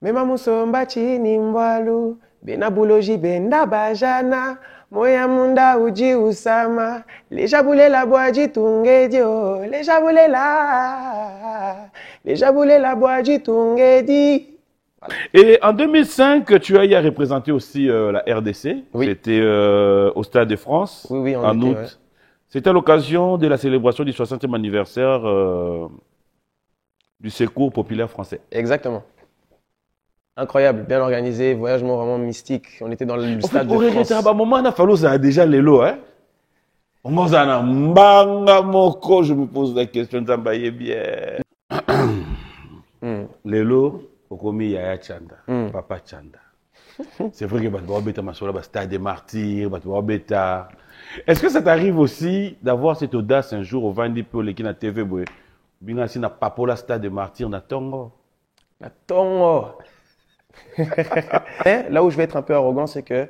Mema musomba chini mbwalu, bena buloji benda bajana, moya munda uji usama, leja bulela boaji tungedio, leja bulela boaji tungedi. Voilà. Et en 2005, tu as y représenté aussi la RDC. Oui. C'était au Stade de France, Oui, en août. Ouais. C'était à l'occasion de la célébration du 60e anniversaire du Secours populaire français. Exactement. Incroyable, bien organisé, voyagement vraiment mystique. On était dans le Stade de France. Au moment où on a déjà les lots, hein? Je me pose la question, bien. Les lots. Okomi Yaya Chanda, Papa Chanda. C'est vrai que tu as Stade des Martyrs, est-ce que ça t'arrive aussi d'avoir cette audace un jour au Vandi pour les na TV bien si na papola Stade des Martyrs na tongo? Na tongo. Là où je vais être un peu arrogant, c'est que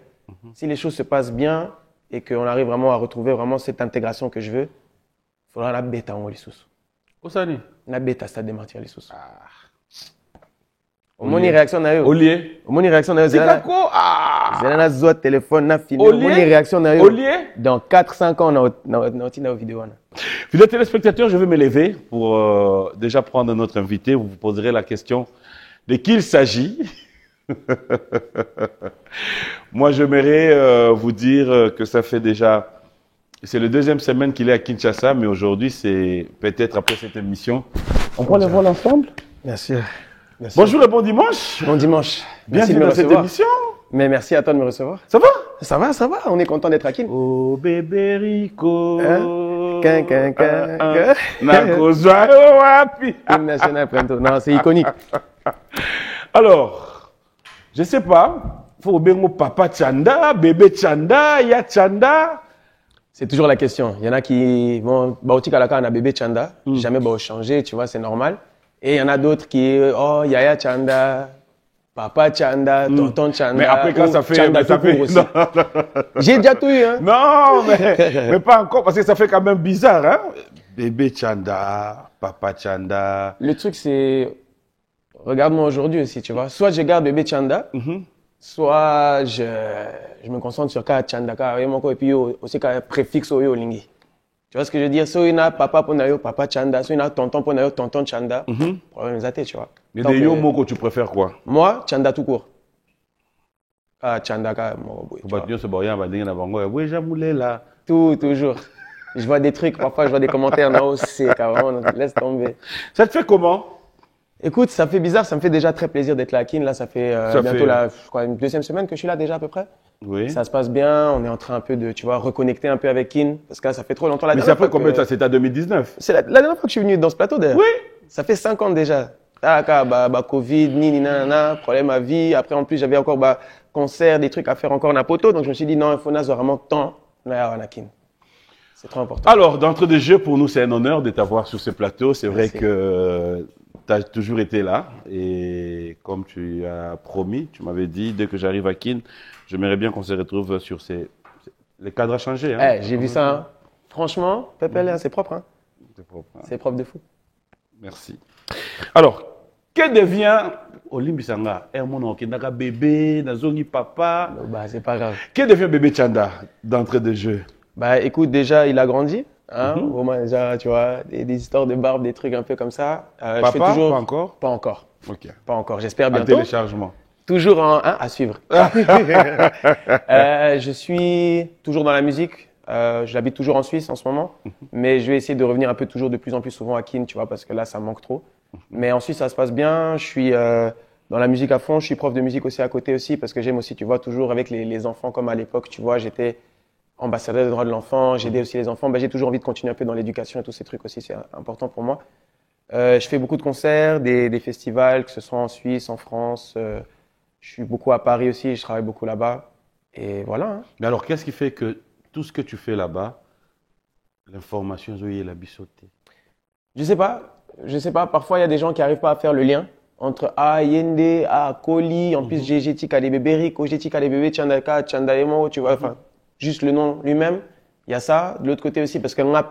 si les choses se passent bien et qu'on arrive vraiment à retrouver vraiment cette intégration que je veux, il faudra la bêta en Lissus. Où ça n'est? La bêta Stade des Martyrs Lissus. Au moins, une réaction na yo. Olié. Au moins, une réaction na yo. C'est quoi? Zéna zo téléphone na filmé. Au moins, une réaction na yo. Olié. Dans 4-5 ans, on a une vidéo. Fidèles téléspectateurs, je vais me lever pour déjà prendre notre invité. Vous vous poserez la question de qui il s'agit. Moi, j'aimerais vous dire que ça fait déjà... C'est la deuxième semaine qu'il est à Kinshasa, mais aujourd'hui, c'est peut-être après cette émission. On prend le vol ensemble? Bien sûr. Merci. Bonjour et bon dimanche. Bon dimanche. Bienvenue dans cette émission. Mais merci à toi de me recevoir. Ça va? Ça va, ça va. On est content d'être à Kin. Oh bébé Rico. Non, c'est iconique. Alors, je sais pas. Faut bien papa Chanda, bébé Chanda, ya Chanda. C'est toujours la question. Il y en a qui vont, Baouti Kalaka, on a bébé Chanda. Jamais changer, tu vois, c'est normal. Et il y en a d'autres qui, oh, Yaya Chanda, Papa Chanda, Tonton Chanda. Mais après, quand ça fait... Chanda ça fait... aussi. J'ai déjà tout eu, hein. Non, mais pas encore, parce que ça fait quand même bizarre, hein. Bébé Chanda, Papa Chanda. Le truc, c'est... Regarde-moi aujourd'hui aussi, tu vois. Soit je garde bébé Chanda, soit je me concentre sur Ka Chanda, et puis aussi Ka préfixe au Lingi. Tu vois ce que je veux dire? Soit il y a papa pour nayo, papa Chanda, soit il y a tonton pour nayo, tonton Chanda. Problème est tu vois. Mais des yo mots que tu préfères quoi? Moi, Chanda tout court. Ah, Chanda, toujours. Je vois des trucs, parfois je vois des commentaires, non, c'est carrément, laisse tomber. Ça te fait comment? Écoute, ça fait bizarre, ça me fait déjà très plaisir d'être là à Kin. Là, ça fait bientôt je crois, une deuxième semaine que je suis là déjà à peu près. Oui. Ça se passe bien, on est en train un peu de, tu vois, reconnecter un peu avec Kin. Parce que là, ça fait trop longtemps. Mais ça fait combien de temps? C'était en 2019? C'est la dernière fois que je suis venu dans ce plateau d'ailleurs. Oui. Ça fait 5 ans déjà. Covid, nanana, problème à vie. Après, en plus, j'avais encore concert, des trucs à faire encore en poto. Donc, je me suis dit, non, il faut vraiment temps là à Kin. C'est trop important. Alors, d'entrée de jeu, pour nous, c'est un honneur de t'avoir sur ce plateau. C'est vrai que tu as toujours été là. Et comme tu as promis, tu m'avais dit, dès que j'arrive à Kin, j'aimerais bien qu'on se retrouve sur les cadres à changer. Hein. J'ai vu ça. Hein. Franchement, Pépé, c'est propre. Hein. C'est propre. Hein. C'est propre de fou. Merci. Alors, que devient Olimbisanga? Bébé, Nazongi papa. C'est pas grave. Que devient bébé Chanda d'entrée de jeu? Écoute, déjà, il a grandi. Hein, au moins, déjà, tu vois, des histoires de barbe, des trucs un peu comme ça. Papa, je fais toujours... pas encore? Pas encore. Ok. Pas encore, j'espère bientôt. Un téléchargement. Toujours à suivre. Je suis toujours dans la musique. J'habite toujours en Suisse en ce moment. Mais je vais essayer de revenir un peu toujours de plus en plus souvent à Kin, tu vois, parce que là, ça manque trop. Mais en Suisse, ça se passe bien. Je suis dans la musique à fond. Je suis prof de musique aussi à côté aussi, parce que j'aime aussi, tu vois, toujours avec les enfants comme à l'époque, tu vois, j'étais ambassadeur des droits de l'enfant, j'aidais aussi les enfants. J'ai toujours envie de continuer un peu dans l'éducation et tous ces trucs aussi, c'est important pour moi. Je fais beaucoup de concerts, des festivals, que ce soit en Suisse, en France. Je suis beaucoup à Paris aussi, je travaille beaucoup là-bas. Et voilà. Hein. Mais alors, qu'est-ce qui fait que tout ce que tu fais là-bas, l'information, Zoé, la bissoté? Je sais pas. Parfois, il y a des gens qui n'arrivent pas à faire le lien entre Yende, Koli, en plus, j'ai des bébés Rico, j'ai des bébés Chandaka, Chandaemo, tu vois, enfin, juste le nom lui-même. Il y a ça. De l'autre côté aussi, parce que l'on a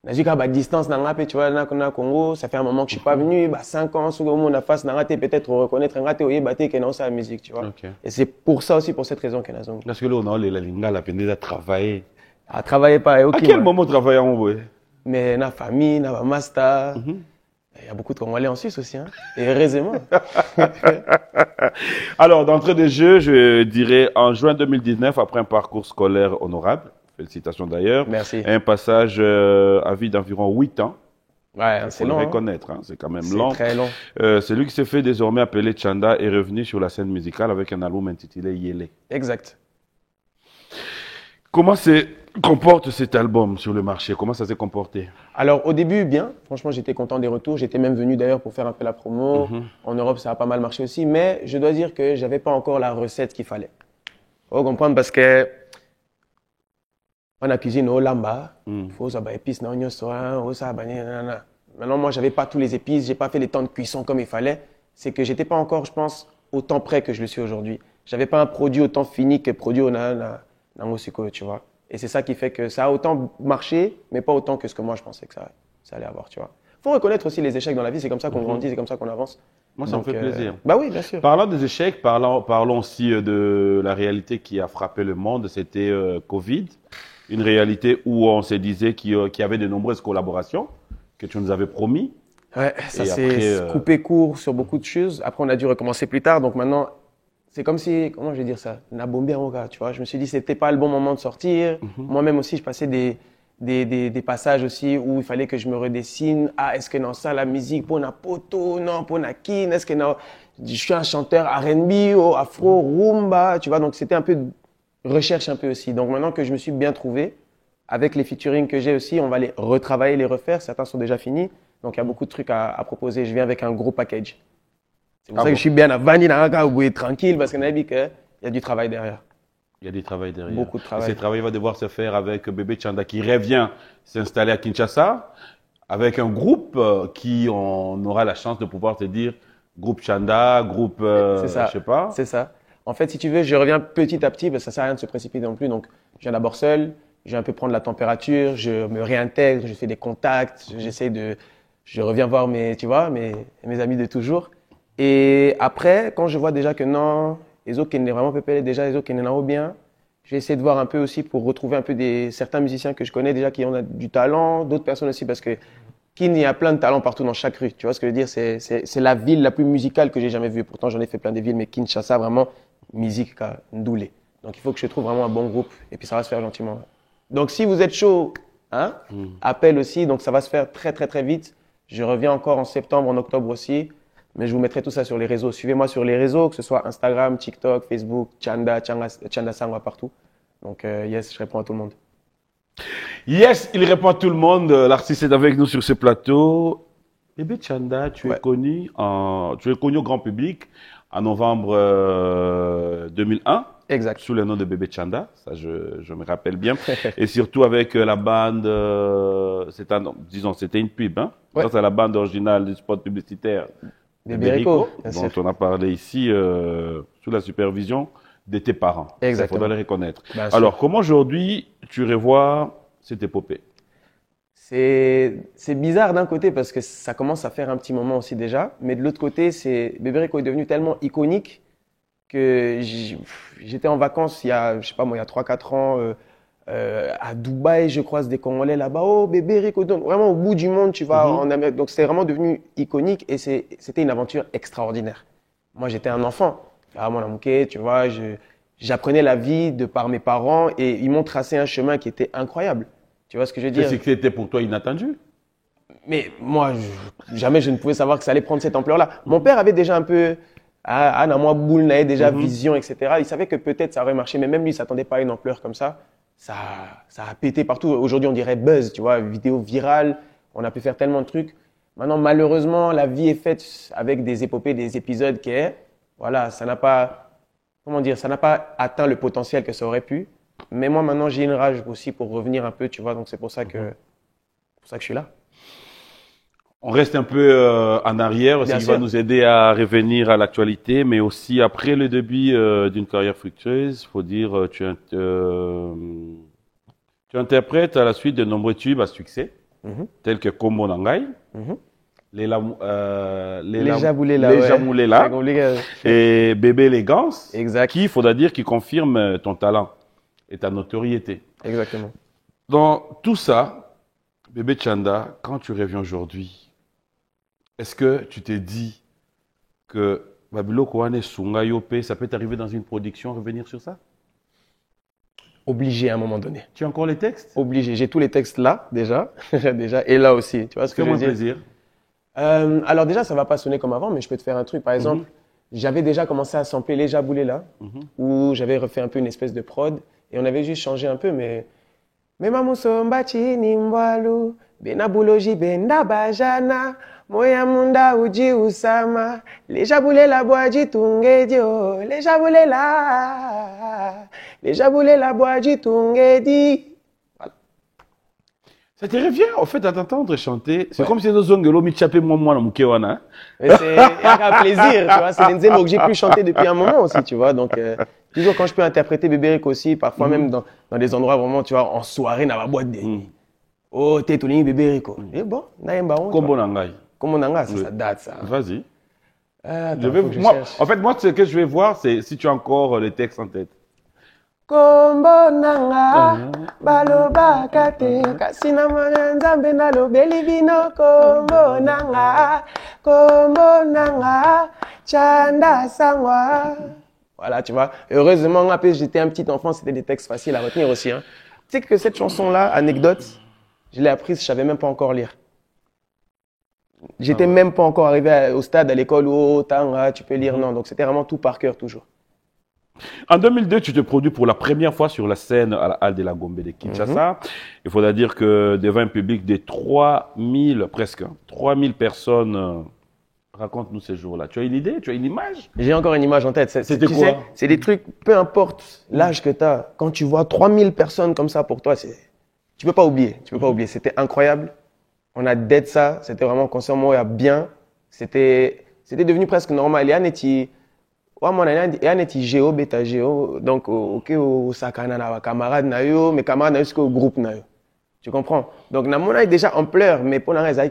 Najuka, distance, tu vois, na Congo, ça fait un moment que je suis pas venu, 5 ans, sous le monde, face, peut-être reconnaître un raté, oui, qui est dans la musique, tu vois. Okay. Et c'est pour ça aussi, pour cette raison que Nazong. Parce que là, on a la linga, la peine à travailler. À travailler pas, et à quel moment travailler en vrai? Mais na famille, na master. Il y a beaucoup de Congolais en Suisse aussi, hein. Et heureusement. Alors, d'entrée de jeu, je dirais en juin 2019, après un parcours scolaire honorable, félicitations d'ailleurs. Merci. Un passage à vie d'environ 8 ans. Ouais, c'est long. Il faut le reconnaître, hein, c'est quand même long. C'est très long. C'est lui qui s'est fait désormais appeler Tchanda est revenu sur la scène musicale avec un album intitulé Yélé. Exact. Comment se comporte cet album sur le marché? Comment ça s'est comporté? Alors, au début, bien. Franchement, j'étais content des retours. J'étais même venu d'ailleurs pour faire un peu la promo. En Europe, ça a pas mal marché aussi. Mais je dois dire que j'avais pas encore la recette qu'il fallait. Faut comprendre parce que on a cuisiné au lamba. Faut ça épices, non, ça Maintenant, moi, j'avais pas tous les épices. J'ai pas fait les temps de cuisson comme il fallait. C'est que j'étais pas encore, je pense, autant prêt que je le suis aujourd'hui. J'avais pas un produit autant fini que produit au Nangosiko, tu vois. Et c'est ça qui fait que ça a autant marché, mais pas autant que ce que moi je pensais que ça allait avoir, tu vois. Faut reconnaître aussi les échecs dans la vie, c'est comme ça qu'on grandit, c'est comme ça qu'on avance. Moi, ça me fait plaisir. Bah oui, bien sûr. Parlant des échecs, parlons aussi de la réalité qui a frappé le monde, c'était Covid. Une réalité où on se disait qu'il y avait de nombreuses collaborations que tu nous avais promis. Ouais, ça s'est coupé court sur beaucoup de choses. Après, on a dû recommencer plus tard, donc maintenant… C'est comme si, comment je vais dire ça, na bombé en gars, tu vois. Je me suis dit, c'était pas le bon moment de sortir. Moi-même aussi, je passais des passages aussi où il fallait que je me redessine. Ah, est-ce que dans ça, la musique, pour na poto, non, pour na kin, est-ce que non, je suis un chanteur R&B, ou afro, rumba, tu vois. Donc, c'était un peu de recherche un peu aussi. Donc, maintenant que je me suis bien trouvé, avec les featuring que j'ai aussi, on va les retravailler, les refaire. Certains sont déjà finis. Donc, il y a beaucoup de trucs à proposer. Je viens avec un gros package. C'est pour ça que je suis bien à Vani tranquille parce qu'on a dit qu'il y a du travail derrière. Il y a du travail derrière. Beaucoup de travail. Et ce travail va devoir se faire avec Bébé Tchanda qui revient s'installer à Kinshasa, avec un groupe qui on aura la chance de pouvoir te dire groupe Tchanda, groupe c'est ça. je sais pas. C'est ça. En fait, si tu veux, je reviens petit à petit, parce que ça sert à rien de se précipiter non plus. Donc, je viens d'abord seul, je vais un peu prendre la température, je me réintègre, je fais des contacts, je reviens voir mes amis de toujours. Et après, quand je vois déjà que non, les autres qui n'est vraiment pépé, déjà les autres qui n'en ont bien, je vais essayer de voir un peu aussi pour retrouver un peu certains musiciens que je connais déjà qui ont du talent, d'autres personnes aussi parce que il y a plein de talents partout dans chaque rue. Tu vois ce que je veux dire? C'est la ville la plus musicale que j'ai jamais vue. Pourtant, j'en ai fait plein de villes, mais Kinshasa, vraiment, musique ndoulé. Donc, il faut que je trouve vraiment un bon groupe et puis ça va se faire gentiment. Donc, si vous êtes chaud, hein, appel aussi. Donc, ça va se faire très, très, très vite. Je reviens encore en septembre, en octobre aussi. Mais je vous mettrai tout ça sur les réseaux. Suivez-moi sur les réseaux, que ce soit Instagram, TikTok, Facebook, Tchanda Sangwa partout. Donc, yes, je réponds à tout le monde. Yes, il répond à tout le monde. L'artiste est avec nous sur ce plateau. Bébé Tchanda, tu es connu au grand public en novembre 2001. Exact. Sous le nom de Bébé Tchanda, ça je me rappelle bien. Et surtout avec la bande, c'était une pub, hein. Ça, c'est la bande originale du spot publicitaire. Bébé Rico, dont on a parlé ici sous la supervision de tes parents. Exactement. Il faudra les reconnaître. Alors, comment aujourd'hui tu revois cette épopée? C'est bizarre d'un côté parce que ça commence à faire un petit moment aussi déjà, mais de l'autre côté, Bébé Rico est devenu tellement iconique que j'étais en vacances il y a 3-4 ans à Dubaï, je croise des Congolais là-bas. Oh, Bébé Rico, donc, vraiment au bout du monde, tu vas en Amérique. Donc, c'est vraiment devenu iconique et c'était une aventure extraordinaire. Moi, j'étais un enfant. Tu vois, j'apprenais la vie de par mes parents et ils m'ont tracé un chemin qui était incroyable. Tu vois ce que je veux dire? C'est que c'était pour toi inattendu? Mais moi, jamais je ne pouvais savoir que ça allait prendre cette ampleur-là. Mon père avait déjà un peu, déjà vision, etc. Il savait que peut-être ça aurait marché, mais même lui, il ne s'attendait pas à une ampleur comme ça. Ça a pété partout. Aujourd'hui, on dirait buzz, tu vois, vidéo virale. On a pu faire tellement de trucs. Maintenant, malheureusement, la vie est faite avec des épopées, des épisodes voilà, ça n'a pas atteint le potentiel que ça aurait pu. Mais moi, maintenant, j'ai une rage aussi pour revenir un peu, tu vois. Donc, c'est pour ça que je suis là. On reste un peu en arrière, ce qui va nous aider à revenir à l'actualité, mais aussi après le début d'une carrière fructueuse, il faut dire, tu interprètes à la suite de nombreux tubes à succès. tels que Kombo Nangai, les Jamoulela et Bébé Élégance, qui, il faudra dire, qui confirment ton talent et ta notoriété. Exactement. Dans tout ça, Bébé Tchanda, quand tu reviens aujourd'hui, est-ce que tu t'es dit que Babilo Kouane Sunga Yopé, ça peut t'arriver dans une production, revenir sur ça? Obligé à un moment donné. Tu as encore les textes? Obligé. J'ai tous les textes là, déjà. et là aussi. Tu vois ce que je veux dire? Plaisir. Alors déjà, ça va pas sonner comme avant, mais je peux te faire un truc. Par exemple, j'avais déjà commencé à sampler les Jaboulé là, où j'avais refait un peu une espèce de prod, et on avait juste changé un peu, mais Mamusombachi Nimbwalu, Benabuloji Benda Bajana, Moya Munda Uji Usama, les Jaboulé la Boaji Tungedio, les Jaboulé la Boaji Tungedi. Ça te revient, en fait, à t'entendre chanter. C'est comme si nous zongelo mi chapé moi dans Mukewana. Mais c'est un plaisir, tu vois. C'est l'enzémo que j'ai pu chanter depuis un moment aussi, tu vois. Donc, toujours quand je peux interpréter Bébé Rico aussi, parfois même dans des endroits vraiment, tu vois, en soirée, dans la boîte de nuit. Oh, t'es tout Bébé Rico. Et bon, naïmba on. Kombo Nangai. Kombo Nangai, ça date, ça. Vas-y. En fait, moi, ce que je vais voir, c'est si tu as encore les textes en tête. Kombo nanga baloba kate kasina mwana nzambe nalobeli bino kombo nanga Tchanda sangwa. Voilà, tu vois. Heureusement, après, j'étais un petit enfant, c'était des textes faciles à retenir aussi. Hein. Tu sais que cette chanson-là, anecdote, je l'ai apprise, je savais même pas encore lire. J'étais même pas encore arrivé au stade à l'école où oh, tanga, tu peux lire, non. Donc c'était vraiment tout par cœur toujours. En 2002, tu te produis pour la première fois sur la scène à la Halle de la Gombe de Kinshasa. Il faudra dire que devant un public de 3000, presque 3000 personnes, raconte-nous ces jours-là. Tu as une idée? Tu as une image? J'ai encore une image en tête. C'était quoi? C'est des trucs, peu importe l'âge que tu as, quand tu vois 3000 personnes comme ça pour toi, tu peux pas oublier. Tu peux pas oublier. C'était incroyable. On a dead ça. C'était vraiment un concert moi bien. C'était devenu presque normal. Géo, bêta géo, donc ok au sakana na camarade na yo, mes camarades na jusqu'au groupe na yo. Tu comprends? Donc na mon déjà ampleur, mais pour la j'aime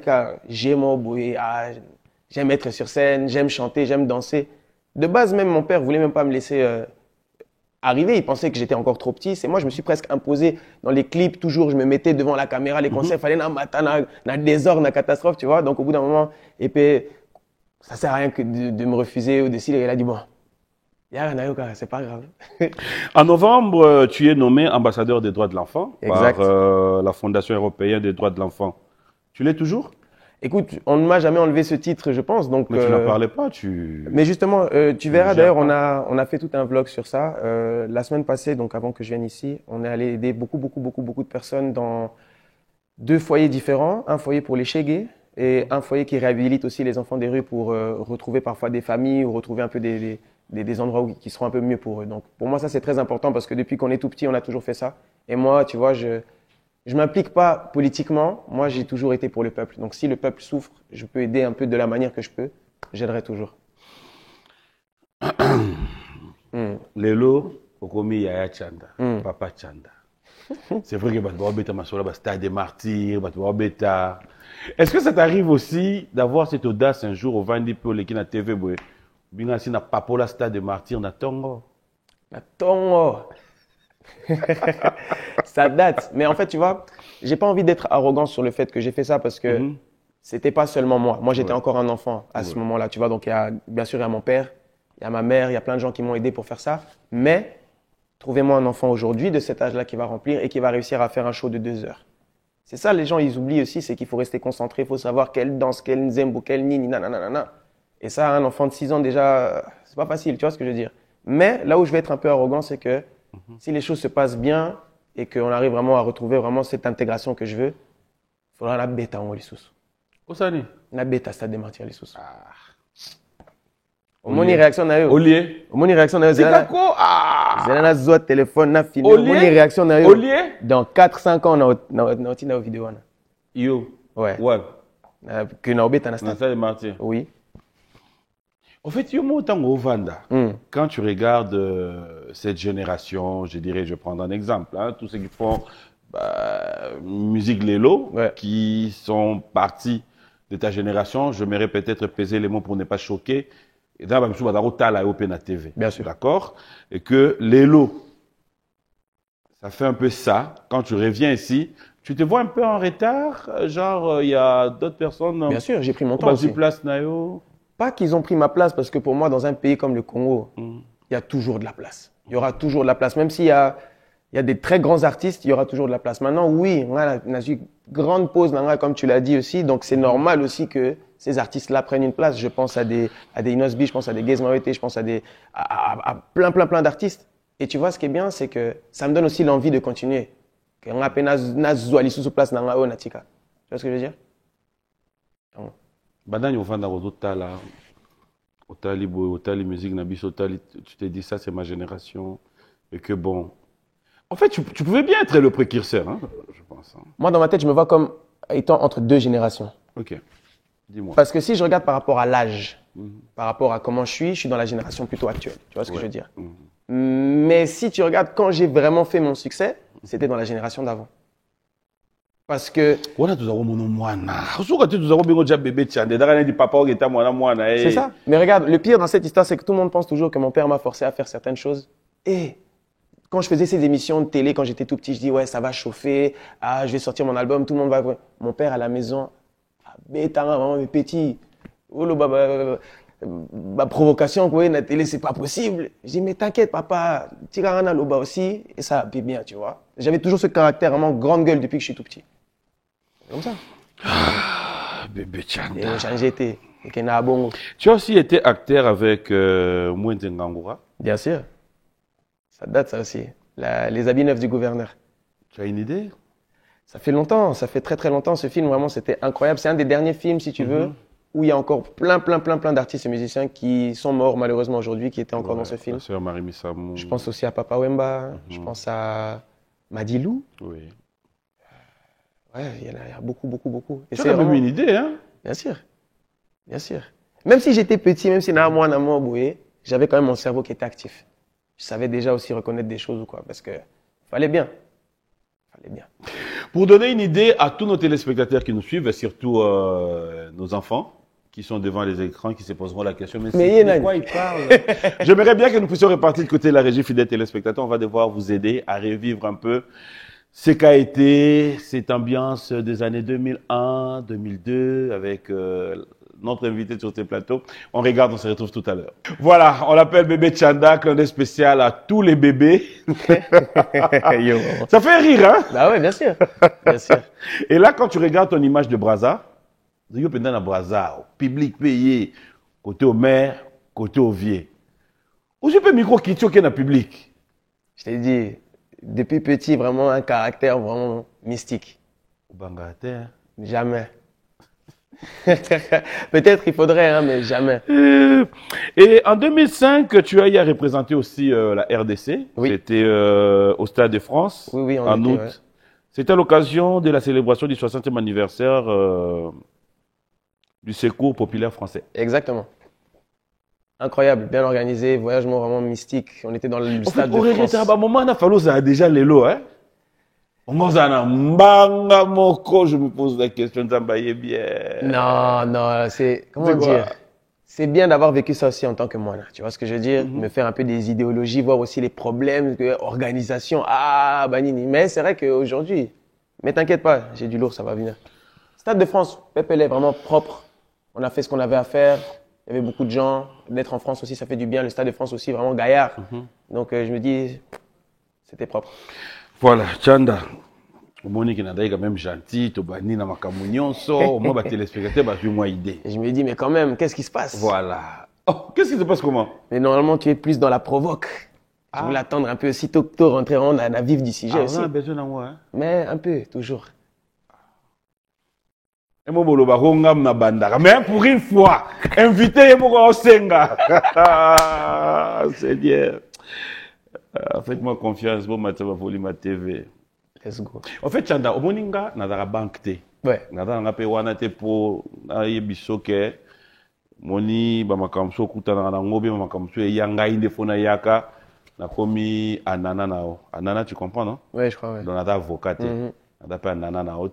j'aime être sur scène, j'aime chanter, j'aime danser. De base même mon père voulait même pas me laisser arriver, il pensait que j'étais encore trop petit. C'est moi je me suis presque imposé dans les clips, toujours je me mettais devant la caméra, les concerts, fallait na désordre, na catastrophe, tu vois. Donc au bout d'un moment, et puis ça sert à rien que de me refuser ou de décider. Il a dit bon. C'est pas grave. En novembre, tu es nommé ambassadeur des droits de l'enfant par la Fondation européenne des droits de l'enfant. Tu l'es toujours? Écoute, on ne m'a jamais enlevé ce titre, je pense. Donc, mais tu n'en parlais pas, Mais justement, tu verras d'ailleurs, on a fait tout un vlog sur ça. La semaine passée, donc avant que je vienne ici, on est allé aider beaucoup de personnes dans 2 foyers différents. Un foyer pour les Chégués et un foyer qui réhabilite aussi les enfants des rues pour retrouver parfois des familles ou retrouver un peu des endroits qui seront un peu mieux pour eux. Donc pour moi, ça c'est très important parce que depuis qu'on est tout petit, on a toujours fait ça. Et moi, tu vois, je m'implique pas politiquement. Moi, j'ai toujours été pour le peuple. Donc si le peuple souffre, je peux aider un peu de la manière que je peux. J'aiderai toujours. Lelo, Okomi Yaya Tchanda, Papa Tchanda. C'est vrai que Batouabeta Masola, Stade des Martyrs, Batouabeta. Est-ce que ça t'arrive aussi d'avoir cette audace un jour au Vandi pour les qui na TV boy? Bien si na papola Stade des Martyrs na Tongo. Na Tongo. Ça date. Mais en fait, tu vois, j'ai pas envie d'être arrogant sur le fait que j'ai fait ça parce que c'était pas seulement moi. Moi, j'étais encore un enfant à ce moment-là, tu vois. Donc, bien sûr, il y a mon père, il y a ma mère, il y a plein de gens qui m'ont aidé pour faire ça. Mais trouvez-moi un enfant aujourd'hui de cet âge-là qui va remplir et qui va réussir à faire un show de 2 heures. C'est ça, les gens, ils oublient aussi, c'est qu'il faut rester concentré, il faut savoir quelle danse, quelle nzembo, quelle nini, nanana. Et ça, un enfant de 6 ans, déjà, c'est pas facile, tu vois ce que je veux dire. Mais là où je vais être un peu arrogant, c'est que si les choses se passent bien et qu'on arrive vraiment à retrouver vraiment cette intégration que je veux, il faudra la bêta en Lissus. Où ça n'est? La bêta, ça démentir Lissus. Au moins, réaction na yo. Olié. Au moins, réaction na yo. C'est quoi? Zéna zoa téléphone na fini. Au moins, réaction na yo. Olié. Dans 4-5 ans, na vidéo na. Yo. Ouais. Ouais. Que na obeta na Stade des Martyrs. Oui. En fait, yo mo tango Vanda. Quand tu regardes cette génération, je dirais, je vais prendre un exemple, hein, tous ceux qui font musique Lelo, Ouais. qui sont partis de ta génération. J'aimerais peut-être peser les mots pour ne pas choquer. Et dans la TV. Bien sûr. D'accord? Et que Lelo, ça fait un peu ça. Quand tu reviens ici, tu te vois un peu en retard. Genre, il y a d'autres personnes. Bien sûr, j'ai pris mon temps aussi. Place, Nayo. Pas qu'ils ont pris ma place, parce que pour moi, dans un pays comme le Congo, il y a toujours de la place. Il y aura toujours de la place. Même s'il y a des très grands artistes, il y aura toujours de la place. Maintenant, oui, on a eu une grande pause, comme tu l'as dit aussi. Donc, c'est normal aussi que ces artistes-là prennent une place. Je pense à des Inosbi, je pense à des Gaze Mawete, je pense à plein d'artistes. Et tu vois, ce qui est bien, c'est que ça me donne aussi l'envie de continuer. On a peine sous place dans la natika. Tu vois ce que je veux dire? Badani au fond otala otali musique nabiso otali, tu t'es dit ça c'est ma génération et que bon. En fait, tu pouvais bien être le précurseur, hein, je pense. Hein. Moi, dans ma tête, je me vois comme étant entre deux générations. Ok, dis-moi. Parce que si je regarde par rapport à l'âge, par rapport à comment je suis dans la génération plutôt actuelle. Tu vois ce que je veux dire? Mais si tu regardes quand j'ai vraiment fait mon succès, c'était dans la génération d'avant. Parce que... C'est ça. Mais regarde, le pire dans cette histoire, c'est que tout le monde pense toujours que mon père m'a forcé à faire certaines choses. Et quand je faisais ces émissions de télé, quand j'étais tout petit, je dis ouais, ça va chauffer, je vais sortir mon album, tout le monde va... Mon père à la maison, vraiment petit, ma provocation, la télé, c'est pas possible. Je dis mais t'inquiète papa, Tirana Loba aussi, et ça va bien, tu vois. J'avais toujours ce caractère vraiment grande gueule depuis que je suis tout petit. Comme ça. Bébé Chanda. Et j'ai été. Bongo. Tu as aussi été acteur avec Mwente Ngangura. Bien sûr. Ça date ça aussi. Les habits neufs du gouverneur. Tu as une idée? Ça fait longtemps, ça fait très longtemps. Ce film, vraiment, c'était incroyable. C'est un des derniers films, si tu veux, où il y a encore plein d'artistes et musiciens qui sont morts malheureusement aujourd'hui, qui étaient encore dans ce film. Ma sœur Marie Missamou. Je pense aussi à Papa Wemba, je pense à Madilou. Oui. Ouais, il y a beaucoup. Et tu as même une idée, hein? Bien sûr. Même si j'étais petit, même si j'avais quand même mon cerveau qui était actif. Je savais déjà aussi reconnaître des choses ou quoi, parce que fallait bien. Pour donner une idée à tous nos téléspectateurs qui nous suivent, et surtout nos enfants qui sont devant les écrans, qui se poseront la question, mais de quoi ils parlent? J'aimerais bien que nous puissions repartir du côté de la régie fidèle téléspectateurs. On va devoir vous aider à revivre un peu ce qu'a été cette ambiance des années 2001, 2002, avec notre invité sur ce plateau. On regarde, on se retrouve tout à l'heure. Voilà, on l'appelle Bébé Chanda, clin d'œil spécial à tous les bébés. Ça fait rire, hein? Bah ouais, bien sûr. Et là, quand tu regardes ton image de Brazza, tu pendant Brazza, au public payé, côté au maire, côté au vieux. Où je peux micro qui tient dans le public? Je t'ai dit, depuis petit, vraiment un caractère vraiment mystique. Au Bangater? Jamais. Peut-être il faudrait, hein, mais jamais. Et en 2005, tu as y représenté aussi la RDC. Oui. C'était au Stade de France, oui, en août. Ouais. C'était à l'occasion de la célébration du 60e anniversaire du Secours populaire français. Exactement. Incroyable, bien organisé, voyage vraiment mystique. On était dans le Stade de France. À un moment, on a fallu déjà les lots, hein? Je me pose la question, bien. Non, c'est, comment dire? C'est bien d'avoir vécu ça aussi en tant que moi, là. Tu vois ce que je veux dire? Me faire un peu des idéologies, voir aussi les problèmes, organisation, banini. Mais c'est vrai qu'aujourd'hui, mais t'inquiète pas, j'ai du lourd, ça va venir. Stade de France, Pépé est vraiment propre. On a fait ce qu'on avait à faire. Il y avait beaucoup de gens. D'être en France aussi, ça fait du bien. Le Stade de France aussi, vraiment gaillard. Donc, je me dis, c'était propre. Voilà, Chanda. Au moment qui n'a quand même gentil, tu bani na makamunyon so, moi ba téléspectateur ba moi idée. Je me dis mais quand même, qu'est-ce qui se passe? Voilà. Oh, qu'est-ce qui se passe comment? Mais normalement tu es plus dans la provoque. Je voulais attendre un peu aussi tôt rentrer dans la vif du sujet aussi. On a besoin d'un moi. Mais un peu toujours. Et moi bolo ba ngam na bandara, mais pour une fois, invité mo ko senga. Seigneur. Faites-moi confiance, bon matin va voler ma TV. Let's go. En fait, Chanda, au moninga, na dara banque te. Ouais. Na dara ngape wana te po na yebiso ke moni ba makamso kuta na ngobe ba makamso yanga inde fona yaka na komi Anana Nao. Anana, tu comprends, non? Ouais, je crois, ouais. Donc, on a avocat. On a pas Anana Nao.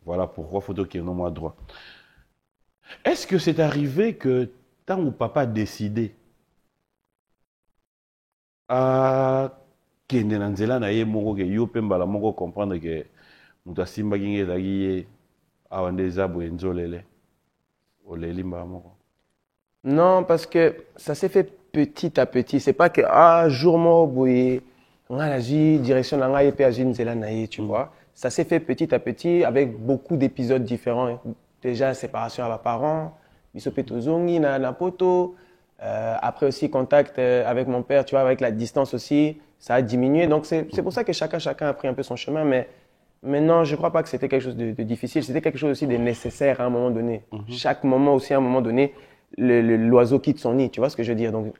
Voilà pourquoi photo qui est non moi droit. Est-ce que c'est arrivé que tant où papa a décidé à kende na nzela na ye moko ke yo pe mbala moko comprendre que mutu asimbaki nge ezalaki ye awa nde eza boye nzolele oleli mbala moko? Non, parce que ça s'est fait petit à petit. C'est pas que, ah, jour mort, boye, on a la direction na ngai pe azui nzela na ye, tu vois. Ça s'est fait petit à petit avec beaucoup d'épisodes différents. Déjà, séparation à mes parents, bisope tozongi na poto. Après aussi, contact avec mon père, tu vois, avec la distance aussi, ça a diminué. Donc, c'est pour ça que chacun a pris un peu son chemin. Mais non, je ne crois pas que c'était quelque chose de difficile. C'était quelque chose aussi de nécessaire à un moment donné. Chaque moment aussi, à un moment donné, l'oiseau quitte son nid. Tu vois ce que je veux dire? Donc,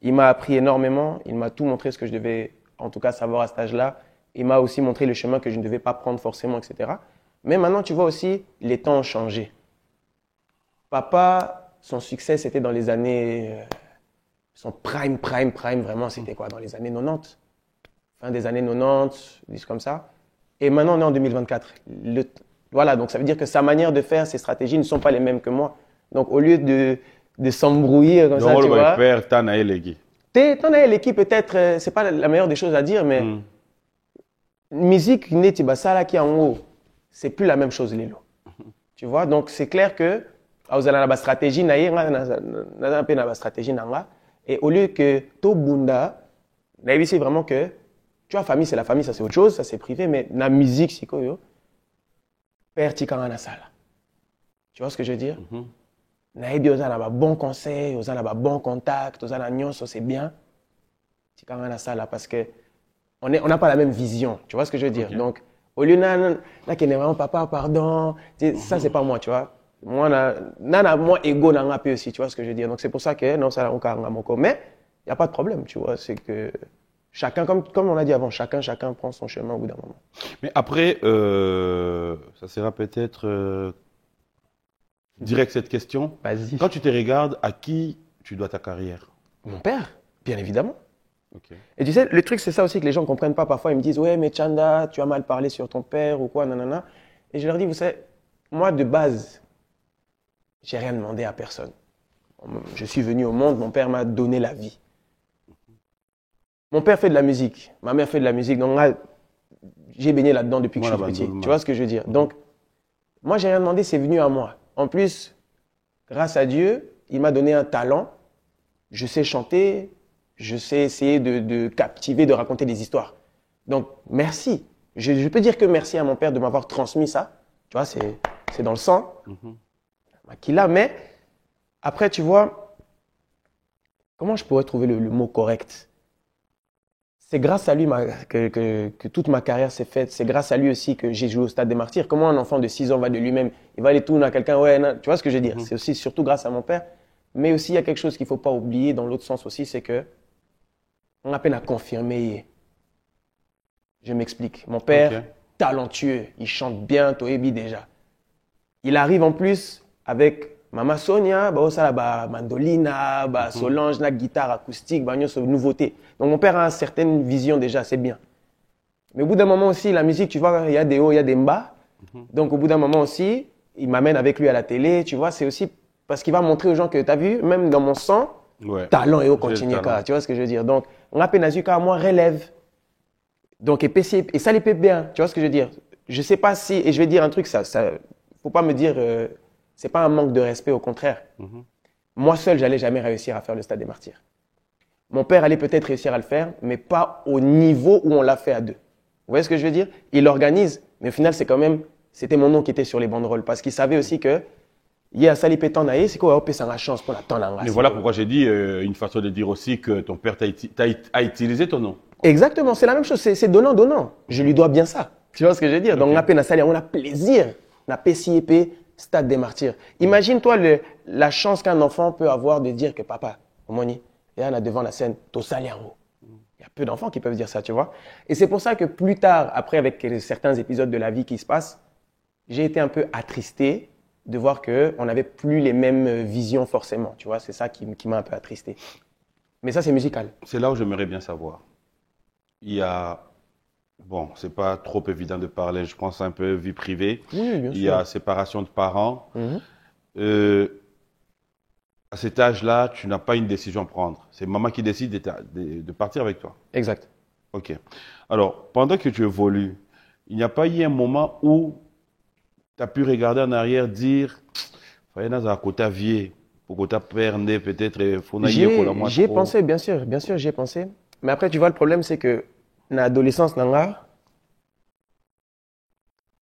il m'a appris énormément. Il m'a tout montré ce que je devais, en tout cas, savoir à cet âge-là. Il m'a aussi montré le chemin que je ne devais pas prendre forcément, etc. Mais maintenant, tu vois aussi, les temps ont changé. Papa, son succès, c'était dans les années... son prime, vraiment, c'était quoi? Dans les années 90. Fin des années 90, disent comme ça. Et maintenant, on est en 2024. Voilà, donc ça veut dire que sa manière de faire, ses stratégies ne sont pas les mêmes que moi. Donc, au lieu de s'embrouiller comme ça, tu vois... père, t'en as l'équipe. T'en as l'équipe, peut-être, c'est pas la meilleure des choses à dire, mais... Musique, neti basala qui en haut, c'est plus la même chose, Lilo. Tu vois, donc c'est clair que... Vous avez une stratégie, et au lieu que tout bunda, c'est vraiment que, tu vois, famille, c'est la famille, ça c'est autre chose, ça c'est privé, mais la musique, c'est quoi, yo? Père, tu as sala. Tu vois ce que je veux dire? Naïbi, vous avez un bon conseil, vous avez un bon contact, vous avez un nyonso, c'est bien. Tu as sala parce que on n'a pas la même vision, tu vois ce que je veux dire? Donc, au lieu là, qui est vraiment papa, pardon, ça c'est pas moi, tu vois? Moi, moi, ego n'a pas aussi, tu vois ce que je veux dire. Donc, c'est pour ça que, non, ça n'a aucun rapport. Mais, il n'y a pas de problème, tu vois. C'est que chacun, comme on a dit avant, chacun prend son chemin au bout d'un moment. Mais après, ça sera peut-être direct cette question. Vas-y. Quand tu te regardes, à qui tu dois ta carrière? Mon père, bien évidemment. Okay. Et tu sais, le truc, c'est ça aussi que les gens ne comprennent pas. Parfois, ils me disent, ouais, mais Chanda, tu as mal parlé sur ton père ou quoi, nanana. Et je leur dis, vous savez, moi, de base, j'ai rien demandé à personne. Je suis venu au monde, mon père m'a donné la vie. Mon père fait de la musique, ma mère fait de la musique, donc là, j'ai baigné là-dedans depuis que je suis petit. Tu vois ce que je veux dire? Donc, moi, j'ai rien demandé, c'est venu à moi. En plus, grâce à Dieu, il m'a donné un talent. Je sais chanter, je sais essayer de captiver, de raconter des histoires. Donc, merci. Je peux dire que merci à mon père de m'avoir transmis ça. Tu vois, c'est dans le sang. Qu'il a, mais après, tu vois, comment je pourrais trouver le mot correct? C'est grâce à lui que toute ma carrière s'est faite. C'est grâce à lui aussi que j'ai joué au Stade des Martyrs. Comment un enfant de 6 ans va de lui-même, il va aller tourner à quelqu'un, ouais, non, tu vois ce que je veux dire? C'est aussi surtout grâce à mon père. Mais aussi, il y a quelque chose qu'il ne faut pas oublier dans l'autre sens aussi, c'est que on a peine à confirmer. Je m'explique. Mon père, talentueux, il chante bien, Toebi déjà. Il arrive en plus avec Mama Sonia, mandolina, Solange, la guitare acoustique, nouveauté. Donc mon père a une certaine vision déjà, c'est bien. Mais au bout d'un moment aussi, la musique, tu vois, il y a des hauts, il y a des bas. Donc au bout d'un moment aussi, il m'amène avec lui à la télé, tu vois, c'est aussi parce qu'il va montrer aux gens que tu as vu, même dans mon sang, talent et au continue, tu vois ce que je veux dire. Donc on a peine à moi, relève. Donc et ça les paie bien, tu vois ce que je veux dire. Je sais pas si, et je vais dire un truc, ça faut pas me dire... c'est pas un manque de respect, au contraire. Moi seul, j'allais jamais réussir à faire le Stade des Martyrs. Mon père allait peut-être réussir à le faire, mais pas au niveau où on l'a fait à deux. Vous voyez ce que je veux dire? Il l'organise, mais au final, c'était mon nom qui était sur les banderoles, parce qu'il savait aussi que il y a Sali Pétanaï, c'est quoi, ça a la chance pour la temps. Mais voilà pourquoi j'ai dit une façon de dire aussi que ton père a utilisé ton nom. Exactement, c'est la même chose, c'est donnant. Je lui dois bien ça. Tu vois ce que je veux dire? Donc, on a peine à Sali, on a plaisir, on a PCIP, Stade des Martyrs. Imagine-toi la chance qu'un enfant peut avoir de dire que papa, Omoni, il y en a devant la scène, il y a peu d'enfants qui peuvent dire ça, tu vois. Et c'est pour ça que plus tard, après, avec certains épisodes de la vie qui se passent, j'ai été un peu attristé de voir qu'on n'avait plus les mêmes visions forcément, tu vois. C'est ça qui m'a un peu attristé. Mais ça, c'est musical. C'est là où j'aimerais bien savoir. Il y a, bon, c'est pas trop évident de parler, je pense un peu vie privée. Oui, bien sûr. Il y a séparation de parents. Mhm. À cet âge-là, tu n'as pas une décision à prendre. C'est maman qui décide de partir avec toi. Exact. Ok. Alors, pendant que tu évolues, il n'y a pas eu un moment où tu as pu regarder en arrière, dire, il y a un côté vieux, pour que tu perdu peut-être, J'y ai pensé, bien sûr, j'y ai pensé. Mais après, tu vois, le problème, c'est que dans l'adolescence,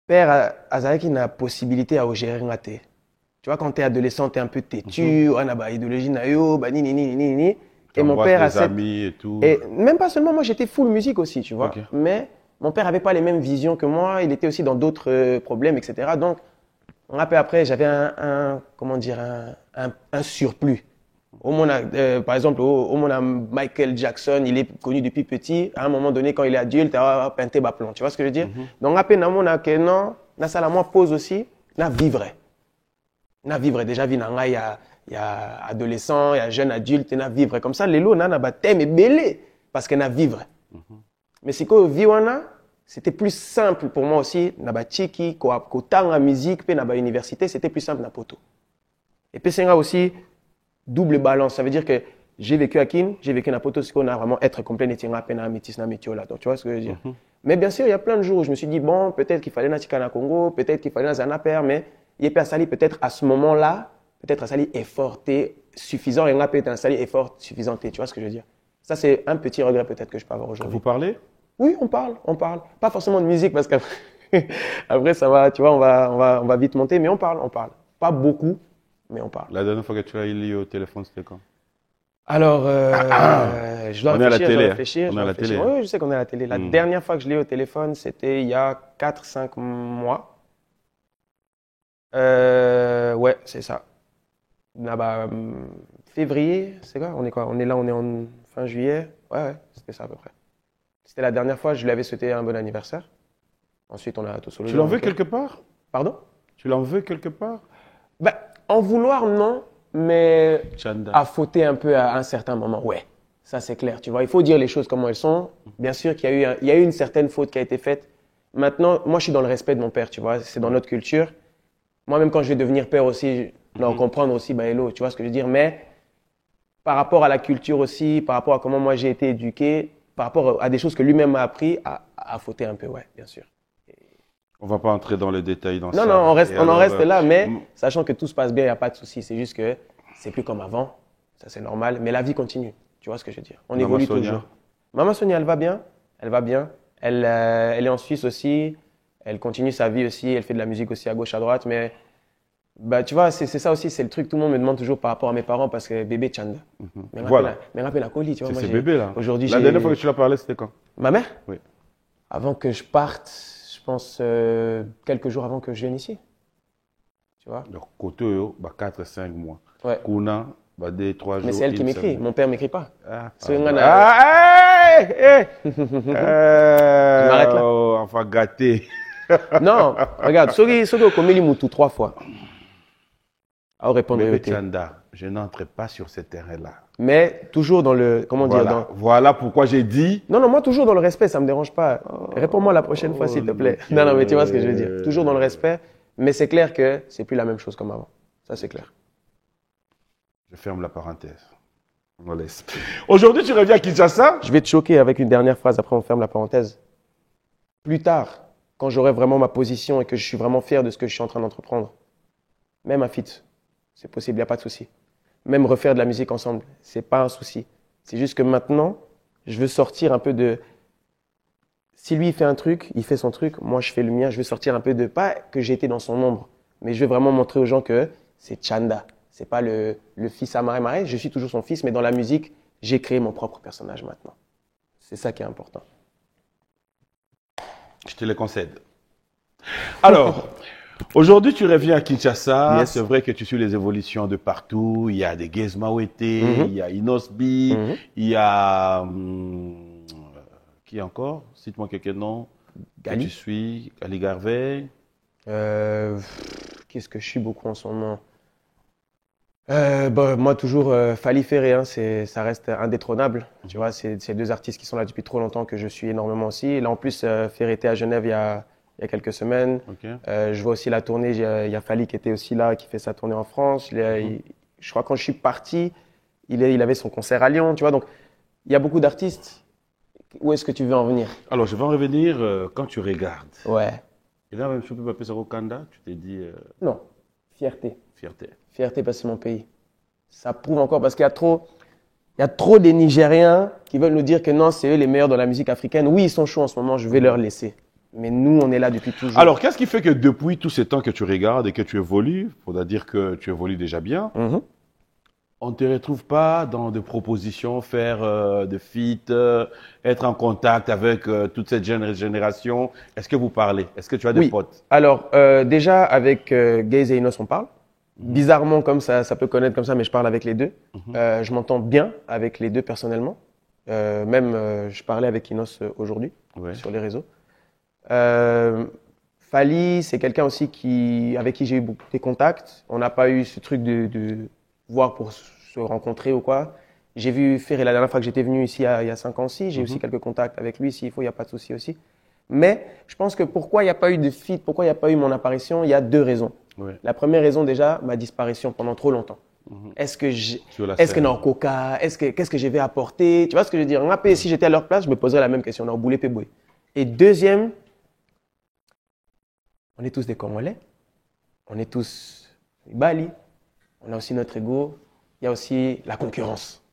père Azaki n'a possibilité à gérer un thé. Tu vois, quand tu es adolescent, tu es un peu têtu, on a une idéologie, et mon père a cette... amis et tout. Et même pas seulement, moi j'étais full musique aussi, tu vois. Ok. Mais mon père avait pas les mêmes visions que moi, il était aussi dans d'autres problèmes, etc. Donc, on rappelle après, j'avais comment dire, un surplus. Par exemple, au monde Michael Jackson, il est connu depuis petit. À un moment donné, quand il est adulte, il a peinté Baplon. Tu vois ce que je veux dire? Donc, après, non, ça la moi pose aussi, na vivre. Na vivre déjà, il y a adolescent, il y a jeune adulte, na vivre. Comme ça, les lots, na thème est belé parce que na vivre. Mais c'est que vivre, c'était plus simple pour moi aussi, na chiki, ko tanga musique, puis na université, c'était plus simple na poto. Et puis c'est aussi double balance. Ça veut dire que j'ai vécu à Kin, j'ai vécu à Poto, c'est qu'on a vraiment être complet, n'est-il pas peine à métis, na métio là. Donc tu vois ce que je veux dire. Mais bien sûr, il y a plein de jours où je me suis dit, bon, peut-être qu'il fallait na Tika Congo, peut-être qu'il fallait na Zanaper, mais il y a Sali peut-être à ce moment-là, peut-être à Sali effort suffisant, et on a peut-être un Sali effort suffisant, tu vois ce que je veux dire. Ça, c'est un petit regret peut-être que je peux avoir aujourd'hui. Vous parlez? Oui, on parle. Pas forcément de musique parce qu'après, après, ça va, tu vois, on va vite monter, mais on parle. Pas beaucoup, mais on parle. La dernière fois que tu as eu au téléphone, c'était quand? Alors, je dois réfléchir. On est à la télé. Oui, je sais qu'on est à la télé. La dernière fois que je l'ai eu au téléphone, c'était il y a 4-5 mois. Ouais, c'est ça. Là-bas, février, c'est quoi? On est quoi? On est là, on est en fin juillet. Ouais, c'était ça à peu près. C'était la dernière fois, je lui avais souhaité un bon anniversaire. Ensuite, on a tout solo. Tu l'en veux quelque part? Pardon? Tu l'en veux quelque part? Ben, en vouloir, non, mais Chanda. à fauter un peu à un certain moment, ouais. Ça, c'est clair, tu vois. Il faut dire les choses comme elles sont. Bien sûr qu'il y a eu une certaine faute qui a été faite. Maintenant, moi, je suis dans le respect de mon père, tu vois. C'est dans notre culture. Moi-même, quand je vais devenir père aussi, je dois comprendre aussi, bah, hello, tu vois ce que je veux dire. Mais par rapport à la culture aussi, par rapport à comment moi j'ai été éduqué, par rapport à des choses que lui-même m'a appris, à fauter un peu, ouais, bien sûr. On va pas entrer dans les détails dans Non, ça. non, on en reste là, mais sachant que tout se passe bien, il n'y a pas de souci. C'est juste que c'est plus comme avant, ça c'est normal, mais la vie continue. Tu vois ce que je veux dire? On évolue toujours. Maman Sonia, elle va bien. Elle va bien. Elle est en Suisse aussi. Elle continue sa vie aussi. Elle fait de la musique aussi à gauche, à droite. Mais bah, tu vois, c'est ça aussi. C'est le truc. Tout le monde me demande toujours par rapport à mes parents parce que bébé Chanda. Mais Voilà. rappelle la colis, tu vois. C'est bébé là. Aujourd'hui, la dernière fois que tu l'as parlé, c'était quand? Ma mère? Oui. Avant que je parte, je pense quelques jours avant que je vienne ici. Tu vois? Donc, côté, 4-5 mois. Ouais. Kuna, 2-3 jours. Mais c'est elle qui m'écrit. Mon père m'écrit pas. Je m'arrête là. Enfin, gâté. Non, regarde, Sogi Okomeli Moutou 3 fois. À répondre. Bébé Chanda, je n'entre pas sur ce terrain-là. Mais toujours dans le. Comment Voilà. dire Voilà pourquoi j'ai dit. Non, moi toujours dans le respect, ça me dérange pas. Réponds-moi la prochaine fois, s'il te plaît. Non, mais tu vois ce que je veux dire. Toujours dans le respect, mais c'est clair que c'est plus la même chose comme avant. Ça, c'est clair. Je ferme la parenthèse. On laisse. Aujourd'hui, tu reviens à Kinshasa. Je vais te choquer avec une dernière phrase, après on ferme la parenthèse. Plus tard, quand j'aurai vraiment ma position et que je suis vraiment fier de ce que je suis en train d'entreprendre, même un feat, c'est possible, il n'y a pas de souci. Même refaire de la musique ensemble, c'est pas un souci. C'est juste que maintenant, je veux sortir un peu de... Si lui, il fait un truc, il fait son truc, moi, je fais le mien. Je veux sortir un peu de... Pas que j'ai été dans son ombre, mais je veux vraiment montrer aux gens que c'est Chanda. C'est pas le fils à Maré. Je suis toujours son fils, mais dans la musique, j'ai créé mon propre personnage maintenant. C'est ça qui est important. Je te le concède. Alors, aujourd'hui, tu reviens à Kinshasa. Yes. C'est vrai que tu suis les évolutions de partout. Il y a des Gez Mawete, il y a Inosbi, il y a... qui encore? Cite-moi quelques noms. Gali. Que tu suis, Ali Garvey. Qu'est-ce que je suis beaucoup en ce moment? Moi, toujours, Fally Ferré, hein, ça reste indétrônable. Tu vois, c'est deux artistes qui sont là depuis trop longtemps que je suis énormément aussi. Là, en plus, Ferré était à Genève il y a quelques semaines. Ok. Je vois aussi la tournée. Il y a Fally qui était aussi là, qui fait sa tournée en France. Je crois quand je suis parti, il avait son concert à Lyon. Tu vois, donc il y a beaucoup d'artistes. Où est-ce que tu veux en venir? Alors, je vais en revenir quand tu regardes. Ouais. Et là, même si on peut appeler ça Wakanda, tu t'es dit Non. Fierté. fierté. Fierté parce que c'est mon pays. Ça prouve encore parce qu'il y a trop des Nigériens qui veulent nous dire que non, c'est eux les meilleurs dans la musique africaine. Oui, ils sont chauds en ce moment, je vais leur laisser. Mais nous, on est là depuis toujours. Alors, qu'est-ce qui fait que depuis tous ces temps que tu regardes et que tu évolues, faudra dire que tu évolues déjà bien, Mhm. on ne te retrouve pas dans des propositions, faire de feats, être en contact avec toute cette génération. Est-ce que vous parlez? Est-ce que tu as des Oui. potes? Alors, déjà, avec Gaze et Inos, on parle. Bizarrement, comme ça peut connaître comme ça, mais je parle avec les deux. Je m'entends bien avec les deux personnellement. Je parlais avec Inos aujourd'hui Ouais. sur les réseaux. Fally, c'est quelqu'un aussi avec qui j'ai eu beaucoup de contacts. On n'a pas eu ce truc de voir pour se rencontrer ou quoi. J'ai vu Ferré la dernière fois que j'étais venu ici il y a 5 ans aussi. J'ai aussi quelques contacts avec lui s'il faut, il n'y a pas de souci aussi. Mais je pense que pourquoi il n'y a pas eu de feat, pourquoi il n'y a pas eu mon apparition, il y a 2 raisons. Ouais. La première raison déjà, ma disparition pendant trop longtemps. Est-ce que Sur la est-ce que scène. non coca, qu'est-ce que je vais apporter? Tu vois ce que je veux dire? Si j'étais à leur place, je me poserais la même question. Non, boulé péboué. Et deuxième, on est tous des Congolais. On est tous des Bali. On a aussi notre ego. Il y a aussi la concurrence.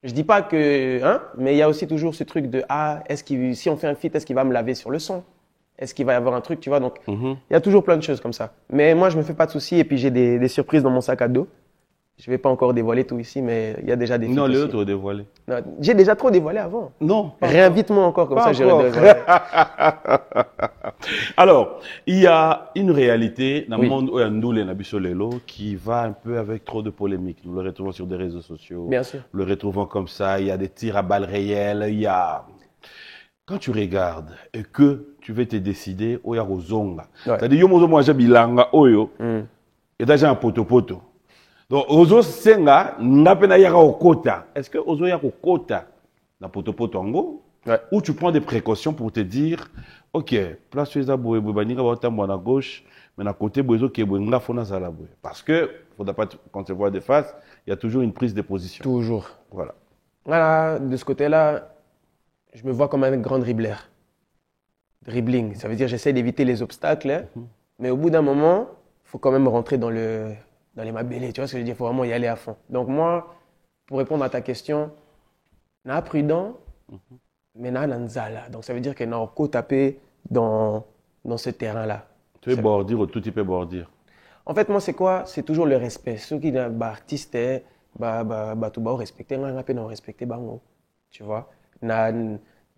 Je dis pas que, mais il y a aussi toujours ce truc de si on fait un feat, est-ce qu'il va me laver sur le son? Est-ce qu'il va y avoir un truc, tu vois? Donc, il y a toujours plein de choses comme ça. Mais moi, je me fais pas de soucis et puis j'ai des surprises dans mon sac à dos. Je vais pas encore dévoiler tout ici, mais il y a déjà des feats Non, les aussi. autres ont dévoilé. Non, j'ai déjà trop dévoilé avant. Non. pas Réinvite-moi encore, comme Pas ça j'irai encore. dévoiler. Alors, il y a une réalité dans le Oui. monde où il y a Ndoule et Nabiso Lelo qui va un peu avec trop de polémiques. Nous le retrouvons sur des réseaux sociaux. Bien sûr. Nous le retrouvons comme ça. Il y a des tirs à balles réelles. Il y a... Quand tu regardes et que tu veux te décider, il y a Rozonga. Ouais. C'est-à-dire, yo mozo moi bilanga oyo. Et déjà un poto. Donc, Ozo Senga, n'apena yaka okota. Est-ce que Ozo yaka okota na poto ango? Ouais. Ou tu prends des précautions pour te dire, ok, place tu es à Boé, Banika va à gauche, mais à côté, Boézo qui est Boénga, Fona Zalaboué. Parce que, faudra pas, quand tu vois des faces, il y a toujours une prise de position. Toujours. Voilà. Voilà, de ce côté-là, je me vois comme un grand dribbleur. Dribbling, ça veut dire j'essaie d'éviter les obstacles, mais au bout d'un moment, il faut quand même rentrer dans les mabélés, tu vois ce que je veux dire, il faut vraiment y aller à fond. Donc moi, pour répondre à ta question, na prudent, mais na nanzala. Donc ça veut dire que na oko taper dans ce terrain-là. Tu es bordir ou tout type bordir. En fait, moi, c'est quoi? C'est toujours le respect. Ceux qui sont artistes, tout respecter, respecter, tu vois.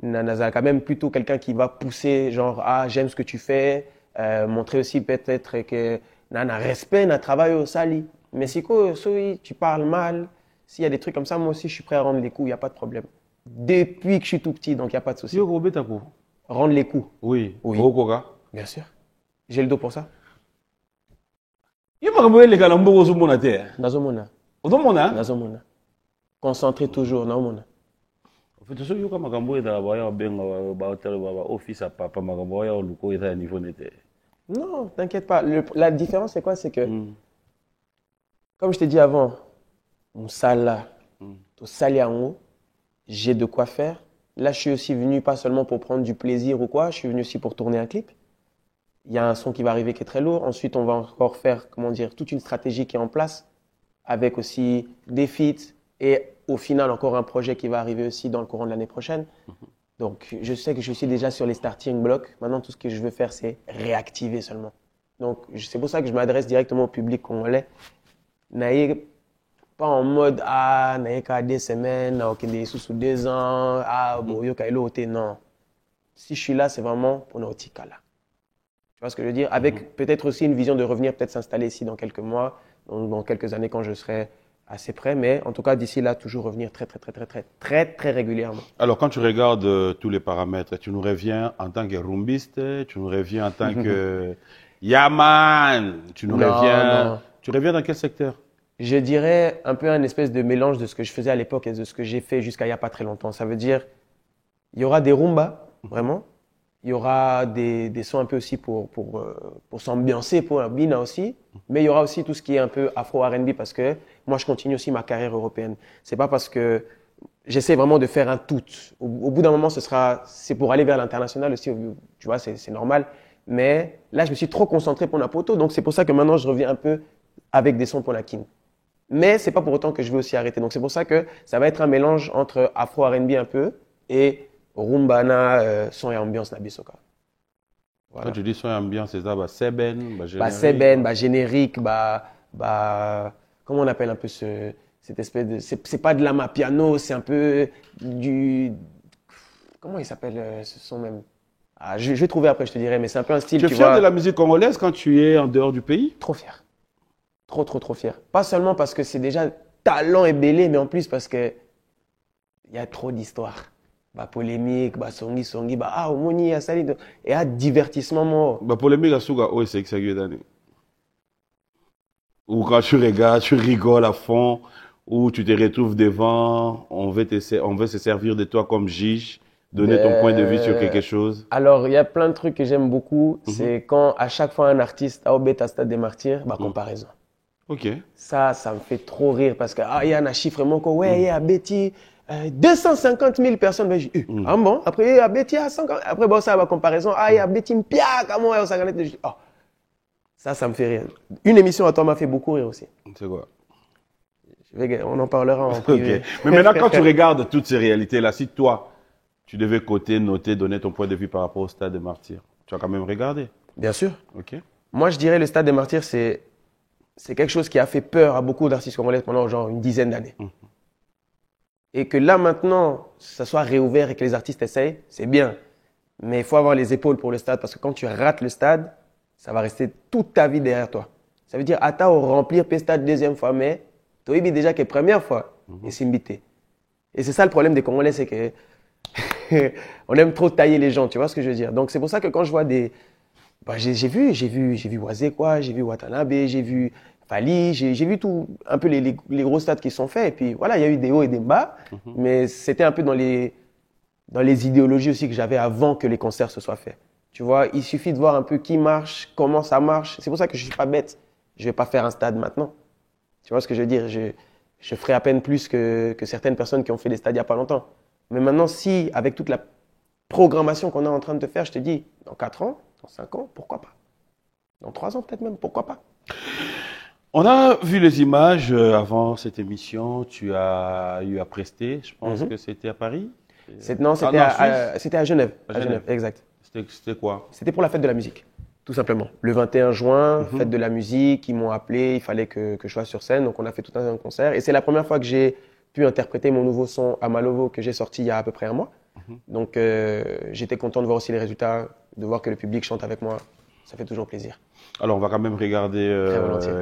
Nazal quand même plutôt quelqu'un qui va pousser, genre, j'aime ce que tu fais, montrer aussi peut-être que nana respect, na travail au sali. Mais si tu parles mal, s'il y a des trucs comme ça, moi aussi, je suis prêt à rendre les coups, il n'y a pas de problème. Depuis que je suis tout petit, donc il n'y a pas de souci. Yo, Robetako. Rendre les coups, Oui. Oui. Rokoka. bien sûr. J'ai le dos pour ça. Yo, makambo les galambo ozo mona te. Nazomona. Ozo mona? Nazomona. Concentré toujours, nazomona. En fait, ce yoka makambo et dans la benga ba hotel ba office à papa makambo ya luko et à niveau nete. Non, t'inquiète pas. La différence, c'est quoi? C'est que, comme je t'ai dit avant, mon sale là, tout salé en haut, j'ai de quoi faire. Là, je suis aussi venu pas seulement pour prendre du plaisir ou quoi, je suis venu aussi pour tourner un clip. Il y a un son qui va arriver qui est très lourd. Ensuite, on va encore faire, toute une stratégie qui est en place avec aussi des feats et au final, encore un projet qui va arriver aussi dans le courant de l'année prochaine. Donc, je sais que je suis déjà sur les starting blocks. Maintenant, tout ce que je veux faire, c'est réactiver seulement. Donc, c'est pour ça que je m'adresse directement au public congolais. N'ayez pas en mode, n'ayez qu'à des semaines, sous 2 ans, bon, yo kailo ote. Non. Si je suis là, c'est vraiment pour notre là. Tu vois ce que je veux dire? Avec peut-être aussi une vision de revenir, peut-être s'installer ici dans quelques mois, dans quelques années quand je serai assez près. Mais en tout cas, d'ici là, toujours revenir très régulièrement. Alors, quand tu regardes tous les paramètres, tu nous reviens en tant que rumbiste, tu nous reviens en tant que Yaman, tu nous reviens. Non. Tu reviens dans quel secteur? Je dirais un peu un espèce de mélange de ce que je faisais à l'époque et de ce que j'ai fait jusqu'à il n'y a pas très longtemps. Ça veut dire, il y aura des rumbas, vraiment. Il y aura des sons un peu aussi pour s'ambiancer, pour un bina aussi. Mais il y aura aussi tout ce qui est un peu afro R&B parce que moi, je continue aussi ma carrière européenne. C'est pas parce que j'essaie vraiment de faire un tout. Au bout d'un moment, c'est pour aller vers l'international aussi. Tu vois, c'est normal. Mais là, je me suis trop concentré pour Napoto. Donc, c'est pour ça que maintenant, je reviens un peu avec des sons pour la kin. Mais c'est pas pour autant que je vais aussi arrêter. Donc, c'est pour ça que ça va être un mélange entre afro R&B un peu et rumbana, son et ambiance Nabisoka. Voilà. Quand tu dis son et ambiance, c'est ça, bah, Seben, bah, générique. Seben, bah, générique, comment on appelle un peu cette espèce de, c'est pas de l'ama piano, c'est un peu du, comment il s'appelle ce son même? Ah, je vais trouver après, je te dirai, mais c'est un peu un style. Tu es fier de la musique congolaise quand tu es en dehors du pays? Trop fier. Trop fier. Pas seulement parce que c'est déjà talent et belé, mais en plus parce que il y a trop d'histoires. Bah, polémique, bah, songi, bah, ah, omoni, asali, et à divertissement, moi. Bah, polémique, à Souga, oh, c'est que d'année. Ou quand tu regardes, tu rigoles à fond, ou tu te retrouves devant, on veut se servir de toi comme juge, donner ton point de vue sur quelque chose. Alors, il y a plein de trucs que j'aime beaucoup. C'est quand à chaque fois un artiste a au Stade des Martyrs, bah, comparaison. Ok. Ça me fait trop rire parce que, il y a un chiffre, mon co, ouais, il y a Betty, 250 000 personnes. Ben, ah bon? Après, il y a Betty à 50. Après, bon, ça va comparaison. Il y a Betty Mpia, comment elle s'organise? Oh. Ça me fait rire. Une émission à toi m'a fait beaucoup rire aussi. C'est quoi? On en parlera en privé. Okay. Mais maintenant, quand tu regardes toutes ces réalités-là, si toi, tu devais coter, noter, donner ton point de vue par rapport au Stade des Martyrs, tu vas quand même regarder? Bien sûr. Ok. Moi, je dirais le Stade des Martyrs, c'est quelque chose qui a fait peur à beaucoup d'artistes congolais pendant genre une dizaine d'années. Et que là, maintenant, ça soit réouvert et que les artistes essayent, c'est bien. Mais il faut avoir les épaules pour le stade parce que quand tu rates le stade, ça va rester toute ta vie derrière toi. Ça veut dire, attends, remplir le stade deuxième fois, mais tu as déjà que première fois, et c'est invité. Et c'est ça le problème des Congolais, c'est que on aime trop tailler les gens, tu vois ce que je veux dire. Donc c'est pour ça que quand je vois des... Bah, j'ai vu Wazé, quoi, j'ai vu Watanabe, j'ai vu Fali, j'ai vu tout, un peu les gros stades qui sont faits. Et puis voilà, il y a eu des hauts et des bas, mais c'était un peu dans les idéologies aussi que j'avais avant que les concerts se soient faits. Tu vois, il suffit de voir un peu qui marche, comment ça marche. C'est pour ça que je suis pas bête. Je vais pas faire un stade maintenant. Tu vois ce que je veux dire? Je ferai à peine plus que certaines personnes qui ont fait des stades il y a pas longtemps. Mais maintenant, si, avec toute la programmation qu'on est en train de faire, je te dis, dans 4 ans, dans 5 ans, pourquoi pas? Dans 3 ans peut-être même, pourquoi pas? On a vu les images avant cette émission. Tu as eu à prester. Je pense que c'était à Paris. Non, c'était à Genève. À Genève, exact. C'était quoi? C'était pour la fête de la musique, tout simplement. Le 21 juin, fête de la musique, ils m'ont appelé, il fallait que je sois sur scène. Donc on a fait tout un concert. Et c'est la première fois que j'ai pu interpréter mon nouveau son Amalovo que j'ai sorti il y a à peu près un mois. Donc j'étais content de voir aussi les résultats, de voir que le public chante avec moi. Ça fait toujours plaisir. Alors, on va quand même regarder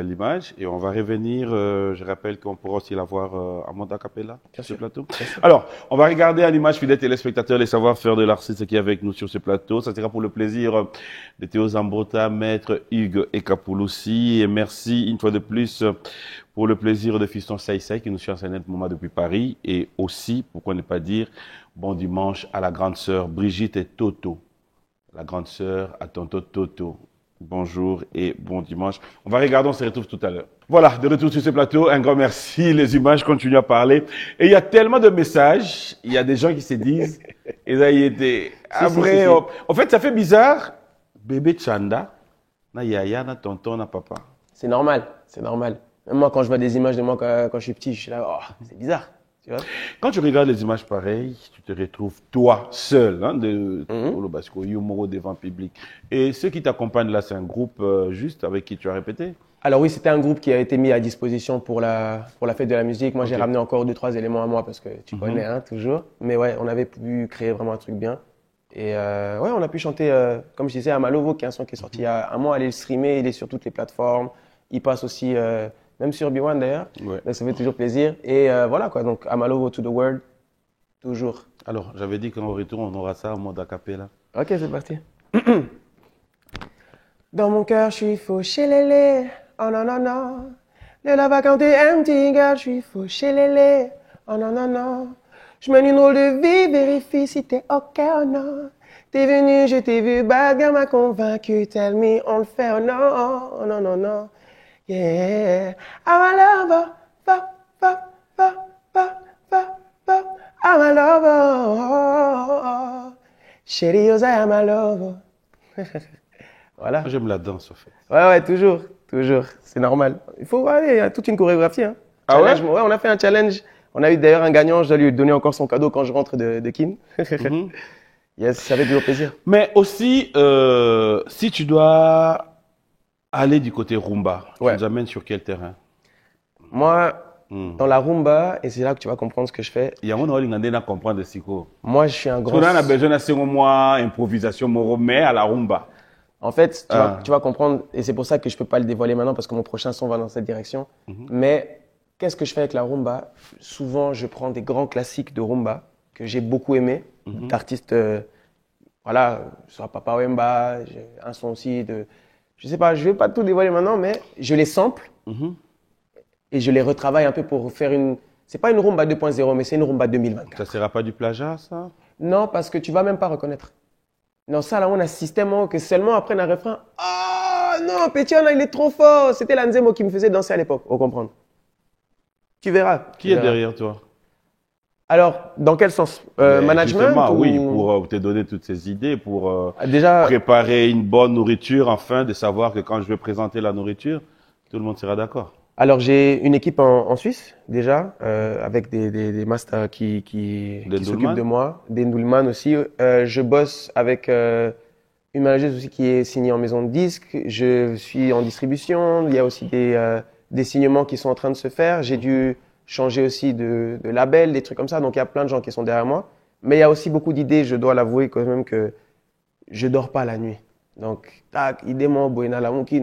l'image et on va revenir. Je rappelle qu'on pourra aussi la voir à mode a cappella sur ce plateau. Alors, on va regarder à l'image, fidèles téléspectateurs, les savoir-faire de l'artiste qui est avec nous sur ce plateau. Ça sera pour le plaisir de Théo Zambota, Maître Hugues Ekapouloussi. Et merci une fois de plus pour le plaisir de Fiston Saïsaï qui nous cherche un net moment depuis Paris. Et aussi, pourquoi ne pas dire, bon dimanche à la grande sœur Brigitte et Toto. La grande sœur à tonton Toto. Bonjour et bon dimanche. On va regarder, on se retrouve tout à l'heure. Voilà, de retour sur ce plateau, un grand merci. Les images continuent à parler. Et il y a tellement de messages, il y a des gens qui se disent, et ça y était. Après, en fait, ça fait bizarre. Bébé Chanda, na yaya, na tonton, na papa. C'est normal, c'est normal. Même moi, quand je vois des images de moi quand je suis petit, je suis là, oh, c'est bizarre. Tu vois? Quand tu regardes les images pareilles, tu te retrouves toi seul, hein, Olo Basco, Yumoro devant le public. Et ceux qui t'accompagnent là, c'est un groupe juste avec qui tu as répété? Alors oui, c'était un groupe qui a été mis à disposition pour la fête de la musique. Moi, j'ai ramené encore 2-3 éléments à moi parce que tu connais, hein, toujours. Mais ouais, on avait pu créer vraiment un truc bien. Et ouais, on a pu chanter, comme je disais, Amalovo, qui est un son qui est sorti il y a un mois. Allez le streamer, il est sur toutes les plateformes. Il passe aussi... même sur B1 d'ailleurs, donc ça fait toujours plaisir. Et voilà quoi, donc Amalovo to the world, toujours. Alors, j'avais dit qu'en retour, on aura ça en mode a cappella. Ok, c'est parti. Dans mon cœur, je suis fauché lélé, oh non non non. Le là-bas quand t'es un petit gars, je suis fauché lélé. Oh non, non, non. Je mène une drôle de vie, vérifie si t'es ok ou non. T'es venu, je t'ai vu, bad girl m'a convaincu. Tell me, on le fait ou non. Oh non, non, non. Yeah. I'm a lover. Va, va, va, va, va, va. I'm a lover. Chérie, Yosa, I'm a lover. Voilà. Moi, j'aime la danse, en fait. Ouais, toujours, toujours. C'est normal. Il faut, aller, il y a toute une chorégraphie. Hein. Ah ouais? Ouais, on a fait un challenge. On a eu d'ailleurs un gagnant. Je dois lui donner encore son cadeau quand je rentre de Kin. Yes, ça fait toujours plaisir. Mais aussi, si tu dois aller du côté rumba, tu Ouais. nous amènes sur quel terrain? Moi, dans la rumba, et c'est là que tu vas comprendre ce que je fais. Il y a un moment à comprendre Siko. Moi, je suis un grand. On a besoin d'un second mois, improvisation, mais à la rumba. En fait, tu vas comprendre, et c'est pour ça que je peux pas le dévoiler maintenant parce que mon prochain son va dans cette direction. Mais qu'est-ce que je fais avec la rumba? Souvent, je prends des grands classiques de rumba que j'ai beaucoup aimés, d'artistes, voilà, soit Papa Wemba, j'ai un son aussi de, je sais pas, je vais pas tout dévoiler maintenant, mais je les sample et je les retravaille un peu pour faire une, c'est pas une rumba 2.0, mais c'est une rumba 2024. Ça sera pas du plagiat, ça? Non, parce que tu vas même pas reconnaître. Non, ça, là, on a un système que seulement après un refrain. Ah non, Pétiana, il est trop fort. C'était l'Anzemo qui me faisait danser à l'époque, au comprendre. Tu verras. Qui est derrière toi? Alors, dans quel sens Management Justement, ou... oui, pour te donner toutes ces idées, pour Déjà, préparer une bonne nourriture, afin de savoir que quand je vais présenter la nourriture, tout le monde sera d'accord. alors j'ai une équipe en Suisse, déjà, avec des masters qui s'occupent de moi, des Ndulman aussi. Je bosse avec une manageuse aussi qui est signée en maison de disques. Je suis en distribution. Il y a aussi des signements qui sont en train de se faire. J'ai dû changer aussi de label, des trucs comme ça. Donc il y a plein de gens qui sont derrière moi. Mais il y a aussi beaucoup d'idées. Je dois l'avouer quand même que je dors pas la nuit. Donc, tac, idée moi, boina la mouki,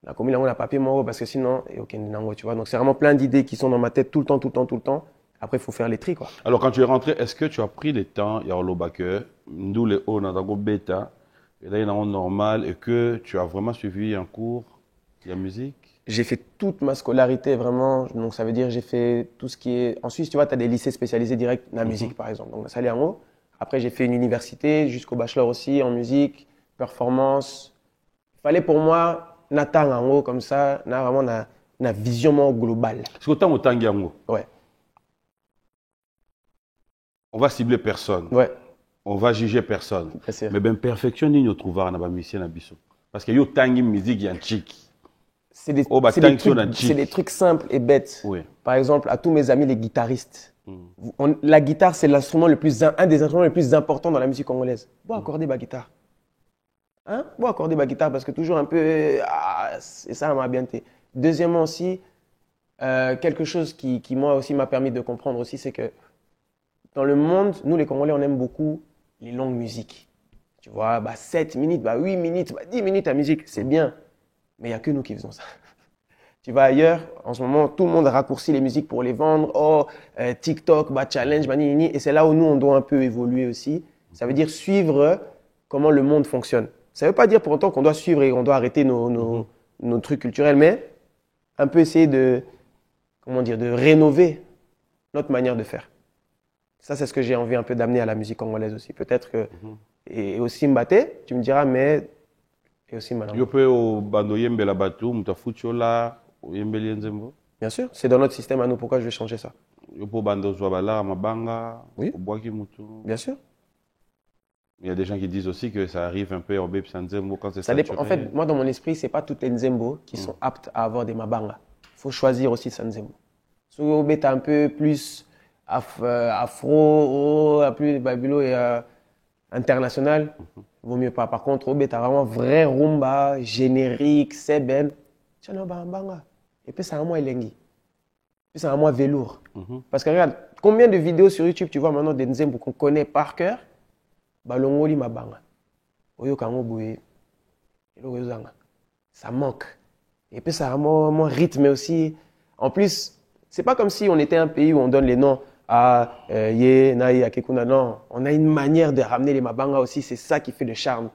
la commune on a papier moi parce que sinon, ok, tu vois. Donc c'est vraiment plein d'idées qui sont dans ma tête tout le temps, tout le temps, tout le temps. Après, il faut faire les tri, quoi. Alors, quand tu es rentré, est-ce que tu as pris le temps, Yarlo Baker, nous les hauts, dans la bêta, et là, il y a un normal, et que tu as vraiment suivi un cours de musique? J'ai fait toute ma scolarité vraiment, donc ça veut dire j'ai fait tout ce qui est... En Suisse, tu vois, tu as des lycées spécialisés directs dans la musique, par exemple. Donc, ça allait en haut. Après, j'ai fait une université jusqu'au bachelor aussi en musique, performance. Il fallait pour moi, Nathan en haut comme ça, vraiment une vision globale. Parce qu'autant autant Yango, Ouais, on va cibler personne, ouais, on va juger personne. bien sûr. Mais ben perfectionner nous trouver dans la mission Nabiso. Parce que yo tangi musique yanchik. C'est des, Oh, bah, c'est des thanks, on a trucs, dit. c'est des trucs simples et bêtes. Oui. Par exemple, à tous mes amis les guitaristes, la guitare, c'est l'instrument le plus, un des instruments les plus importants dans la musique congolaise. Bon, accorder ma guitare. Hein? Bon, accorder ma guitare parce que toujours un peu, c'est ça m'a bien été. Deuxièmement aussi, quelque chose qui moi aussi m'a permis de comprendre aussi, c'est que dans le monde, nous les Congolais, on aime beaucoup les longues musiques. Tu vois, 7 minutes, 8 minutes, 10 minutes à musique, c'est bien. Mais il n'y a que nous qui faisons ça. Tu vas ailleurs, en ce moment, tout le monde raccourcit les musiques pour les vendre. Oh, TikTok, challenge, nini. Et c'est là où nous, on doit un peu évoluer aussi. Ça veut dire suivre comment le monde fonctionne. Ça ne veut pas dire pour autant qu'on doit suivre et qu'on doit arrêter nos trucs culturels, mais un peu essayer de rénover notre manière de faire. Ça, c'est ce que j'ai envie un peu d'amener à la musique congolaise aussi. Peut-être que, et aussi Mbaté, tu me diras, mais, et aussi Malam. Yo peux au bando yembe la batou, muta fuchola, yembe lienzembo. Bien sûr, c'est dans notre système à nous. Pourquoi je vais changer ça? Yo peux bando zwabala, mabanga, Oui. boaki mutu. Bien sûr. Il y a des gens qui disent aussi que ça arrive un peu en bébé sanzembo quand c'est Ça dépend. En fait, moi, dans mon esprit, c'est pas toutes les Nzembo qui sont aptes à avoir des Mabanga. Il faut choisir aussi sa Nzembo. Si vous êtes un peu plus afro, plus babulo et international, vaut mieux pas. Par contre, tu as vraiment vrai rumba, générique, c'est ben. Tu as un Banga. Et puis, c'est un mois elengi. Puis, c'est un mois velours. Parce que regarde, combien de vidéos sur YouTube tu vois maintenant des Nzembo qu'on connaît par cœur? Balongoli Mabanga. Oyo kango boye. Ça manque. Et puis ça a mon rythme aussi. En plus, c'est pas comme si on était un pays où on donne les noms à Ye, Naï, Akekuna. Non, on a une manière de ramener les Mabanga aussi. C'est ça qui fait le charme.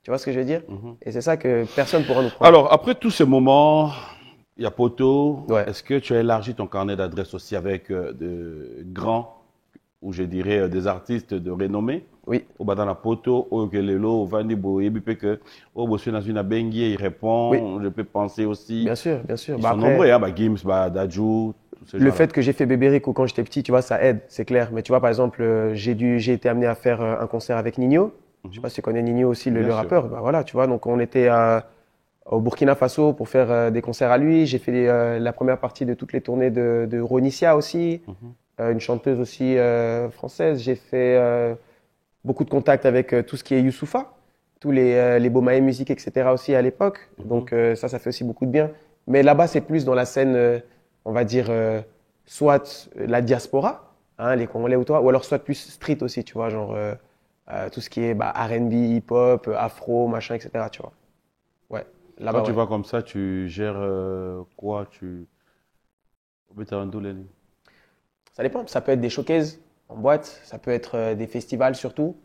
Tu vois ce que je veux dire? Et c'est ça que personne ne pourra nous prendre. Alors, après tous ces moments, Il y a Poto. Ouais. Est-ce que tu as élargi ton carnet d'adresses aussi avec de grands, ou je dirais des artistes de renommée? Oui. Au bas dans la Poto, au Kelelo, au Vandi Boye, que au Bossu Nazuna Bengue, il répond. Oui. Je peux penser aussi. Bien sûr, bien sûr. Ils Bah, sont après, nombreux, hein, Gims, Dadju. le fait que j'ai fait Bébé Rico quand j'étais petit, tu vois, ça aide, c'est clair. Mais tu vois, par exemple, j'ai été amené à faire un concert avec Nino. Je sais pas si tu connais Nino aussi, Bien le sûr. rappeur. Bah voilà, tu vois, donc on était au Burkina Faso pour faire des concerts à lui. J'ai fait la première partie de toutes les tournées de Ronicia aussi, une chanteuse aussi française. J'ai fait beaucoup de contacts avec tout ce qui est Youssoufa, tous les Bomae Musique, etc. aussi à l'époque. Donc ça fait aussi beaucoup de bien. Mais là-bas, c'est plus dans la scène, on va dire, soit la diaspora, hein, les Congolais ou toi, ou alors soit plus street aussi, tu vois, genre tout ce qui est R&B, hip-hop, afro, machin, etc. Tu vois. Ouais. Là-bas, Quand tu ouais. vas comme ça, tu gères quoi? Ça dépend. Ça peut être des showcases en boîte, ça peut être des festivals surtout.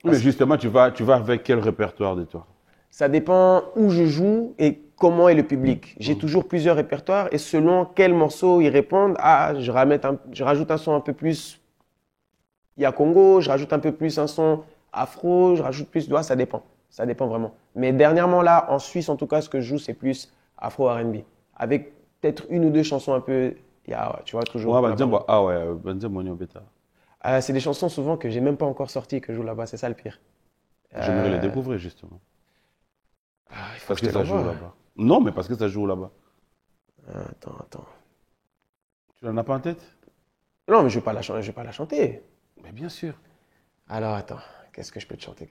Mais justement, tu vas avec quel répertoire de toi? Ça dépend où je joue et comment est le public. J'ai toujours plusieurs répertoires et selon quel morceau ils répondent, je rajoute un son un peu plus Congo, je rajoute un peu plus un son afro, je rajoute plus, ça dépend. Ça dépend vraiment. Mais dernièrement là, en Suisse en tout cas, ce que je joue c'est plus afro R&B. Avec peut-être une ou deux chansons un peu, tu vois, toujours. Ouais, C'est des chansons souvent que j'ai même pas encore sorties que je joue là-bas, c'est ça le pire. J'aimerais les découvrir justement. Il faut Parce que que je te ça joue l'envoie. là-bas. Non, mais parce que ça joue là-bas. Attends. Tu n'en as pas en tête? Non, mais je vais pas la chanter. Mais bien sûr. Alors attends, qu'est-ce que je peux te chanter?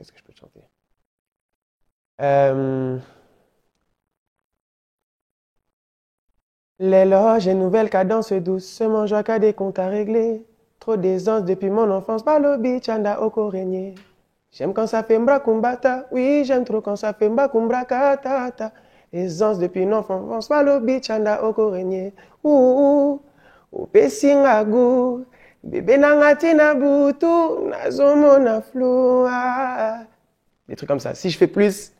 L'éloge et nouvelle cadence doucement, joie qu'à des comptes à régler. Trop d'aisance depuis mon enfance, balobi chanda oko régné. J'aime quand ça fait mbrakumbata, oui, j'aime trop quand ça fait mbrakumbrakatata. Aisance depuis mon enfance, balobi chanda oko régné. Ouh, pesingagu, bébé nangati na butu, nazomo na flou. Des trucs comme ça. Si je fais plus,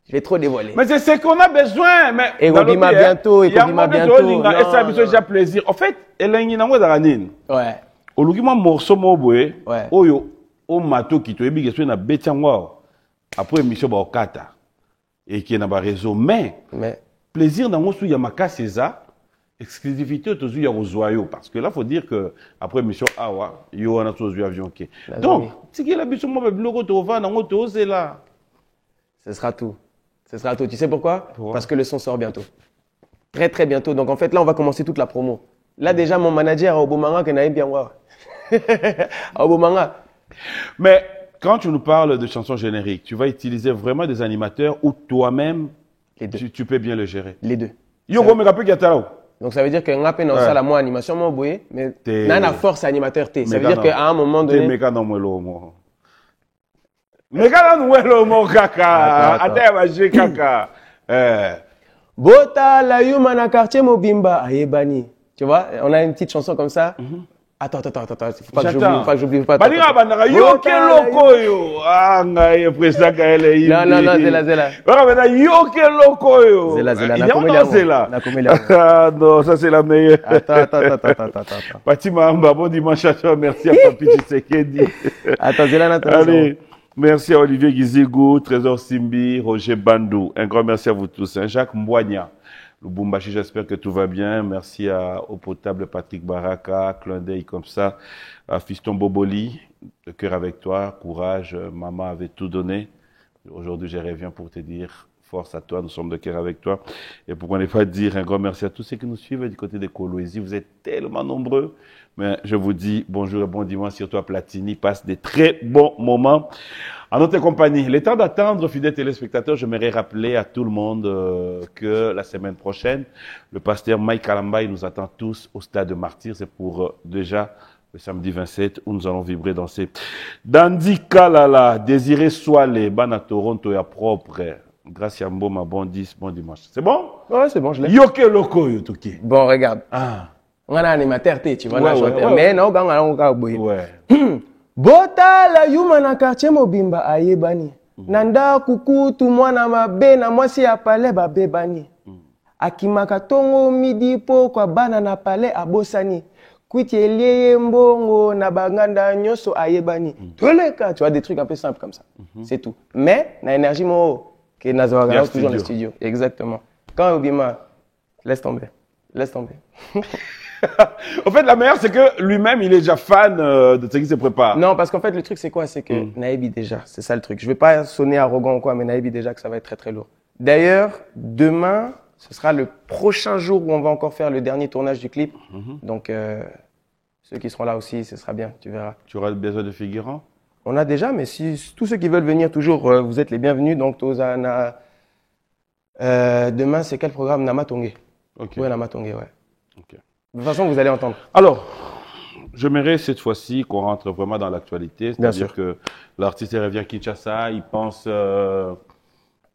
je vais trop dévoiler. Mais c'est ce qu'on a besoin. Mais Et Robima bientôt, et Robima bientôt. Et ça a déjà plaisir. En fait, elle a une nango. Ouais. Au logement morceau moboé, Ouais. oyo, au mato qui te ebi question na betiangwa. Après émission ba okata. Et qui est na ba réseau. Mais, plaisir dans mon sou yamaka César, exclusivité autour ya rozoyo. Parce que là, faut dire que, après émission awa, yo on a tous vu avion qui. Donc, si qu'il a biso mo blogo to va nango to c'est là. Ce sera tout. Ce sera tout. Tu sais pourquoi? Parce que le son sort bientôt. Très, très bientôt. Donc, en fait, là, on va commencer toute la promo. Là, déjà, mon manager, Obomanga, qui n'a bien voir. Obomanga. Mais, quand tu nous parles de chansons génériques, tu vas utiliser vraiment des animateurs ou toi-même, tu peux bien le gérer? Les deux. Yo, me rappelle qu'il y a donc, ça veut dire que n'a pas ça la moi animation, moi, boué, mais n'a la force animateur T. Ça veut dire qu'à un moment donné. Bota la yuma na quartier Mobimba ayebani. Tu vois, on a une petite chanson comme ça. Attends, faut pas que j'oublie pas. Non, ça c'est la meilleure. Attends. Fatima Amba, bon dimanche à toi, merci à Papi Tshisekedi. Attends, Zéla, allez, merci à Olivier Gizigou, Trésor Simbi, Roger Bandou. Un grand merci à vous tous. Jacques Mbouania. Lubumbashi, j'espère que tout va bien. Merci au potable Patrick Baraka, clin d'œil comme ça, à Fiston Boboli, le cœur avec toi, courage, maman avait tout donné. Aujourd'hui, je reviens pour te dire force à toi, nous sommes de cœur avec toi. Et pourquoi ne pas dire un grand merci à tous ceux qui nous suivent du côté de Kolwezi. Vous êtes tellement nombreux. Mais je vous dis bonjour et bon dimanche, surtout à Platini. Passe des très bons moments en notre compagnie. Le temps d'attendre, fidèles téléspectateurs, j'aimerais rappeler à tout le monde que la semaine prochaine, le pasteur Mike Kalambay nous attend tous au stade de Martyrs. C'est pour déjà le samedi 27 où nous allons vibrer, danser. Dandy Kalala, Désiré Soale, Bana Toronto est propre. Gracias Mboma, bon dimanche. C'est bon? Ouais, c'est bon, je l'ai. Yoke Loko, Yotoki. Bon, regarde. On a un animateur, tu vois, mais non, on a Bota la yuma na quartier Mobimba ayebani. Nanda kuku tu mwana mabe na mwasi ya pale babebani. Akimaka tongo midi po kwa banana palais abosani. Kwiti elie mbongo na banganda nyoso ayebani. Toleka, tu vois, des trucs un peu simples comme ça. C'est tout. Mais, na énergie mo que Nazawagala toujours dans le studio. Exactement. Quand Obima, laisse tomber. Laisse tomber. En fait, la meilleure, c'est que lui-même, il est déjà fan de ce qui se prépare. Non, parce qu'en fait, le truc, c'est quoi? C'est que Naïbi déjà, c'est ça le truc. Je vais pas sonner arrogant ou quoi, mais Naïbi déjà que ça va être très très lourd. D'ailleurs, demain, ce sera le prochain jour où on va encore faire le dernier tournage du clip. Donc, ceux qui seront là aussi, ce sera bien, tu verras. Tu auras besoin de figurants? On a déjà, mais si tous ceux qui veulent venir toujours, vous êtes les bienvenus. Donc, Tozana, demain, c'est quel programme? Namatongé. Ok. Ouais, Namatongé, ouais. Ok. De toute façon, vous allez entendre. Alors, j'aimerais cette fois-ci qu'on rentre vraiment dans l'actualité. Bien C'est-à-dire sûr. que l'artiste revient à Kinshasa, il pense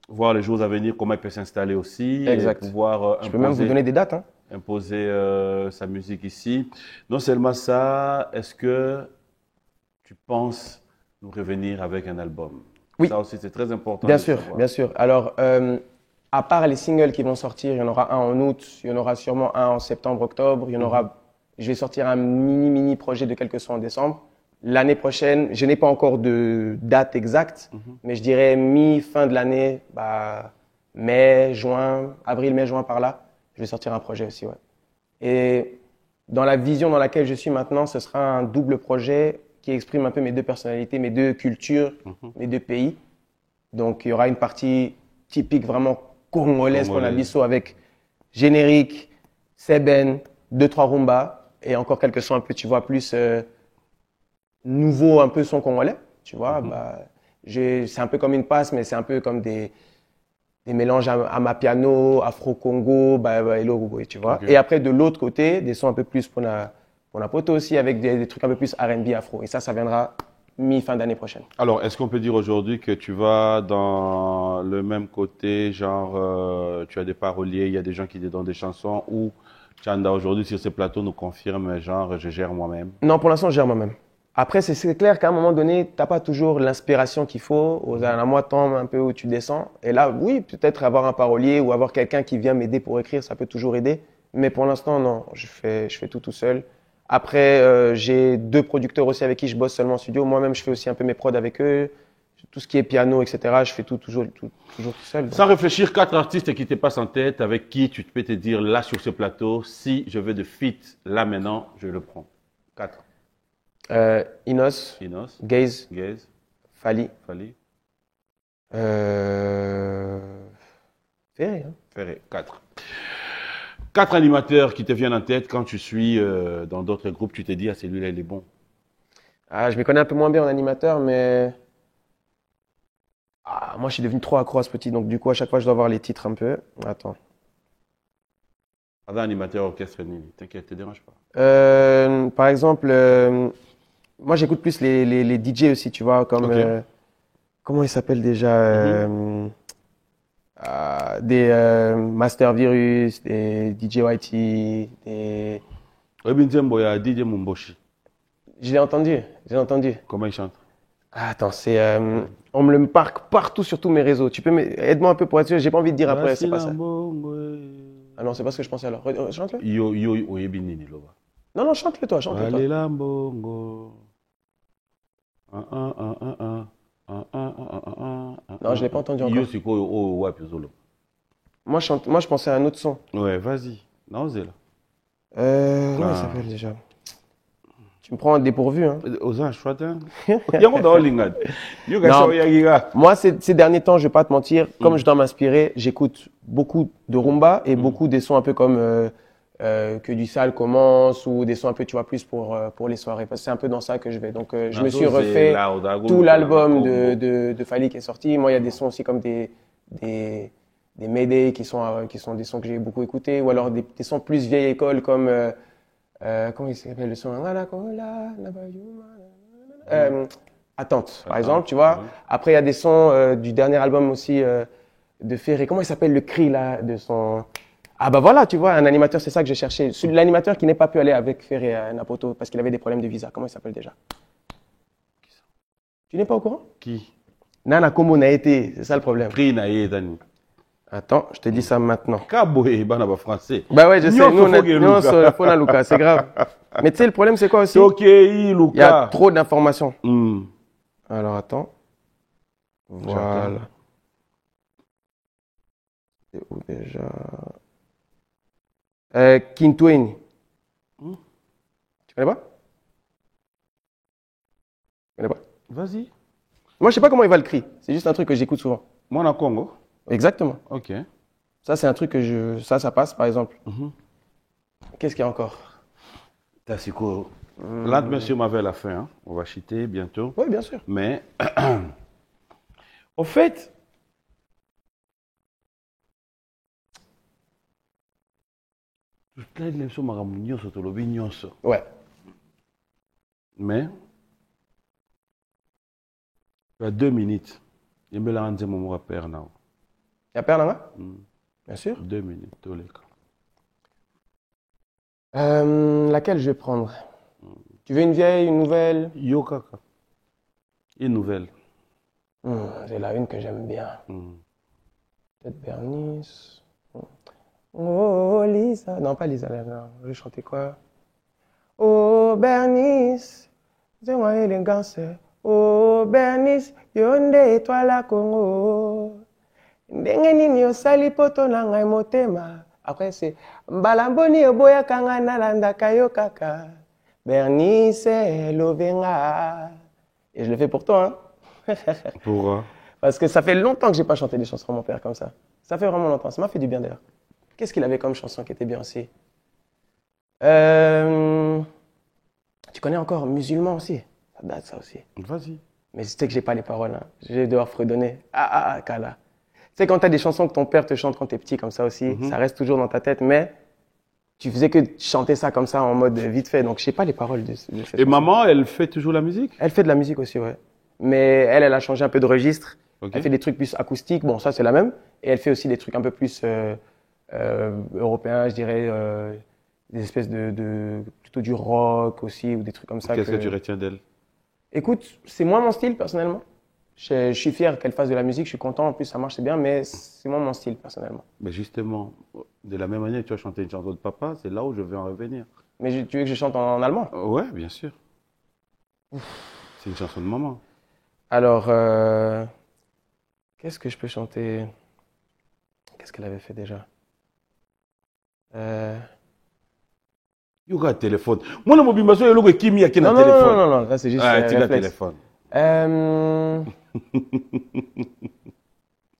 voir les jours à venir, comment il peut s'installer aussi. Exact. Et pouvoir Je peux même vous donner des dates. Hein. imposer sa musique ici. Non seulement ça, est-ce que tu penses nous revenir avec un album? Oui. Ça aussi, c'est très important. Bien de sûr, savoir. bien sûr. Alors, à part les singles qui vont sortir, il y en aura un en août, il y en aura sûrement un en septembre, octobre. Il y en aura. Je vais sortir un mini projet de quelques sons en décembre. L'année prochaine, je n'ai pas encore de date exacte, mais je dirais mi-fin de l'année, mai, juin, avril, mai, juin par là, je vais sortir un projet aussi, ouais. Et dans la vision dans laquelle je suis maintenant, ce sera un double projet qui exprime un peu mes deux personnalités, mes deux cultures, mes deux pays. Donc, il y aura une partie typique vraiment congolaise qu'on a biso avec générique, seben, 2-3 rumba et encore quelques sons un peu, tu vois, plus nouveau, un peu son congolais, tu vois. C'est un peu comme une passe, mais c'est un peu comme des mélanges à ma piano, afro-congo, tu vois. Okay. Et après, de l'autre côté, des sons un peu plus pour la poto aussi, avec des trucs un peu plus R&B afro. Et ça viendra mi-fin d'année prochaine. Alors, est-ce qu'on peut dire aujourd'hui que tu vas dans le même côté, genre, tu as des paroliers, il y a des gens qui dans des chansons, ou Chanda aujourd'hui sur ce plateau nous confirme, genre, je gère moi-même? Non, pour l'instant, je gère moi-même. Après, c'est clair qu'à un moment donné, tu n'as pas toujours l'inspiration qu'il faut. Aux un mois temps un peu où tu descends. Et là, oui, peut-être avoir un parolier ou avoir quelqu'un qui vient m'aider pour écrire, ça peut toujours aider. Mais pour l'instant, non, je fais tout seul. Après, j'ai 2 producteurs aussi avec qui je bosse seulement en studio. Moi-même, je fais aussi un peu mes prods avec eux. Tout ce qui est piano, etc., je fais toujours tout seul. Donc. Sans réfléchir, 4 artistes qui te passent en tête, avec qui tu peux te dire, là, sur ce plateau, si je veux de feat, là, maintenant, je le prends. 4. Inos, Gaze, Fali. Ferré. Hein. Ferré, 4. 4 animateurs qui te viennent en tête quand tu suis dans d'autres groupes, tu te dis, ah, celui-là, il est bon. Ah, je me connais un peu moins bien en animateur, mais moi, je suis devenu trop accro à ce petit, donc du coup, à chaque fois, je dois voir les titres un peu. Attends. Avant animateur orchestre, t'inquiète, te dérange pas. Par exemple, moi, j'écoute plus les DJ aussi, tu vois, comme comment ils s'appellent déjà des Master Virus, des DJ YT, des. Obinzembo, il y a DJ Mumboshi. Je l'ai entendu. Comment il chante? Attends, c'est on me le marque partout sur tous mes réseaux. Tu peux aide-moi un peu pour être sûr. J'ai pas envie de dire après, c'est pas ça. Ah non, c'est pas ce que je pensais alors. Chante-le. Non, chante-le toi, chante-le toi. Non, je l'ai pas entendu encore. Moi, je pensais à un autre son. Ouais, vas-y. Non, c'est là. Comment il s'appelle déjà? Tu me prends un dépourvu, hein. Moi, ces derniers temps, je vais pas te mentir, comme je dois m'inspirer, j'écoute beaucoup de rumba et beaucoup des sons un peu comme que du sale commence ou des sons un peu, tu vois, plus pour les soirées. Parce que c'est un peu dans ça que je vais. Donc, je me suis refait tout l'album de Fali qui est sorti. Moi, il y a des sons aussi comme des Mayday qui sont des sons que j'ai beaucoup écoutés ou alors des sons plus vieille école comme comment il s'appelle le son Attente, par exemple, tu vois. Après, il y a des sons du dernier album aussi de Ferré. Comment il s'appelle le cri là de son. Ah bah voilà, tu vois, un animateur, c'est ça que j'ai cherché. L'animateur qui n'est pas pu aller avec Ferré à Napoto parce qu'il avait des problèmes de visa. Comment il s'appelle déjà? Tu n'es pas au courant? Qui? Nana Komo n'a été, c'est ça le problème. Prix n'a été. Attends, je te dis ça maintenant. Kaboé, bana ba français. Bah ouais, je sais. Nyonso Nous, on foge est Luka. Fona Luka, c'est grave. Mais tu sais, le problème, c'est quoi aussi? Tokei, Il y a Luka. trop d'informations. Hmm. Alors, attends. Voilà. C'est où déjà? Kintweni. Tu connais pas? Tu connais pas? Vas-y. Moi, je sais pas comment il va le crier. C'est juste un truc que j'écoute souvent. Moi, en Congo. Exactement. Ok. Ça, c'est un truc que je... Ça passe, par exemple. Qu'est-ce qu'il y a encore? Tassiko. Là, monsieur m'avait la fin. Hein. On va chiter bientôt. Oui, bien sûr. Mais, au fait, Ouais. mais, tu as 2 minutes. Il me l'a rendu mon repère. Il y a Père Nanga? Bien sûr. 2 minutes, tous les cas. Laquelle je vais prendre? Tu veux une vieille, une nouvelle? Yo kaka. Une nouvelle. J'ai là une que j'aime bien. Peut-être Bernice. Oh, Lisa. Non, pas Lisa. Non. Je vais chanter quoi? Oh, Bernice. Dis-moi élégance. Oh, Bernice. Yonde étoile à Congo. Ndenge nini osali poto na ngai motema. Après, c'est Mbalamboni oboya kanga nalandaka yo kaka. Bernice Lovenga. Et je le fais pour toi, hein. Pourquoi? Parce que ça fait longtemps que j'ai pas chanté des chansons de mon père comme ça. Ça fait vraiment longtemps. Ça m'a fait du bien d'ailleurs. Qu'est-ce qu'il avait comme chanson qui était bien aussi? Tu connais encore Musulman aussi? Ça date ça aussi. Vas-y. Mais je sais que j'ai pas les paroles. Hein. Je vais devoir fredonner. Kala. Tu sais, quand tu as des chansons que ton père te chante quand tu es petit comme ça aussi, ça reste toujours dans ta tête, mais tu faisais que chanter ça comme ça en mode vite fait. Donc je sais pas les paroles de cette Et chanson. maman, elle fait toujours la musique? Elle fait de la musique aussi, ouais. Mais elle a changé un peu de registre. Ok. Elle fait des trucs plus acoustiques. Bon, ça, c'est la même. Et elle fait aussi des trucs un peu plus européens, je dirais. Des espèces plutôt du rock aussi, ou des trucs comme ça. Qu'est-ce que tu retiens d'elle? Écoute, c'est moins mon style, personnellement. Je suis fier qu'elle fasse de la musique. Je suis content. En plus, ça marche, c'est bien. Mais c'est moins mon style, personnellement. Mais justement, de la même manière que tu as chanté une chanson de papa, c'est là où je vais en revenir. Mais tu veux que je chante en allemand? Ouais, bien sûr. C'est une chanson de maman. Alors, qu'est-ce que je peux chanter? Qu'est-ce qu'elle avait fait déjà? You got téléphone. Moi, le mobile, je suis le qui a Non, téléphone. non, ça c'est juste Ah, tu as réflexe. téléphone.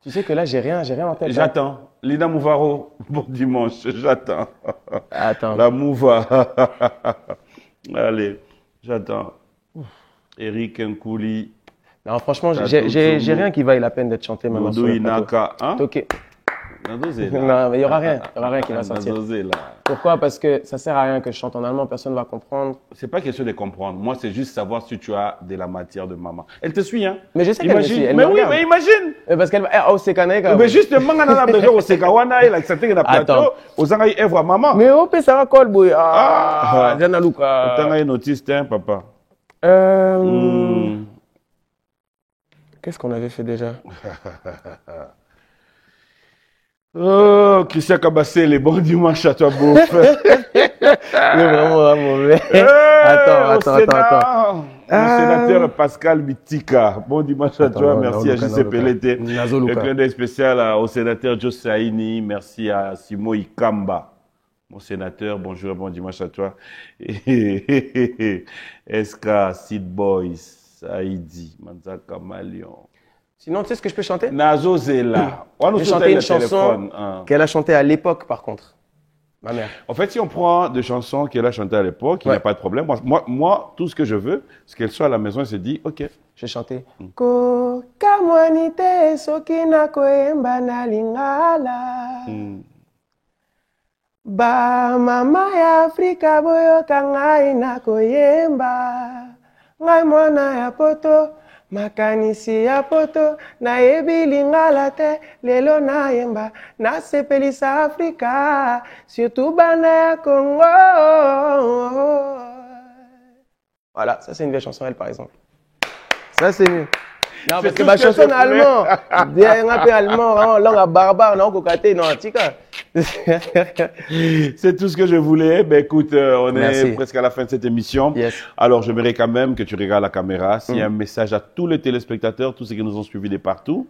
Tu sais que là, j'ai rien en tête. J'attends. Lina Mouvaro, bon dimanche, j'attends. Attends. La Mouva. Allez, j'attends. Eric Nkouli. Non, franchement, j'ai rien qui vaille la peine d'être chanté maintenant. Moudou Inaka. Hein? Ok. Nadozé, là. Non, mais il y aura rien qui va sortir. Nadozé, là. Pourquoi? Parce que ça sert à rien que je chante en allemand, personne ne va comprendre. C'est pas question de comprendre. Moi, c'est juste savoir si tu as de la matière de maman. Elle te suit, hein? Mais je sais qu'elle me suit, elle mais me oui, regarde. mais imagine! Parce qu'elle va. Oh, c'est Kaneka. Mais justement, on a besoin au Sekawana, il a accepté qu'il a Attends. plateau, aux Angaï Evra maman. Mais oh, ça va coller, boy. Ah, Jana Luka. T'as un autiste, hein, papa? Qu'est-ce qu'on avait fait déjà? Oh, Christian Kabassé, les bons dimanches à toi, beau frère. Il est vraiment mauvais. Attends. Le sénateur Pascal Bitika. Bon dimanche à toi. Merci à JC Pelleté. Le clin d'œil spécial au sénateur Joe Saini. Merci à Simo Ikamba. Mon sénateur, bonjour et bon dimanche à toi. SK, Seed Boys, Saïdi, Manzaka Malion. Sinon, tu sais ce que je peux chanter? Nazo Zela. J'ai chanté une chanson qu'elle a chantée à l'époque, par contre. Ma mère. En fait, si on prend des chansons qu'elle a chantées à l'époque, il n'y a pas de problème. Moi, tout ce que je veux, c'est qu'elle soit à la maison et se dit, OK. J'ai chanté. Ko kamwanite sokina koemba na lingala. Ba mama ya Afrika boyoka ngai na koyemba. Ngai mwana ya poto. Makanisi ya poto nayebi lingala te lelo nayemba nasepelisa Afrika surtout bana ya Congo. Voilà, ça c'est une vieille chanson elle par exemple. Ça c'est mieux. Non, parce que ma chanson en allemand. Il y a un peu allemand, vraiment, langue barbare, non, cocaté, non, tika. C'est tout ce que je voulais. Ben, écoute, on Merci. est presque à la fin de cette émission. Yes. Alors, j'aimerais quand même que tu regardes la caméra. S'il y a un message à tous les téléspectateurs, tous ceux qui nous ont suivis de partout.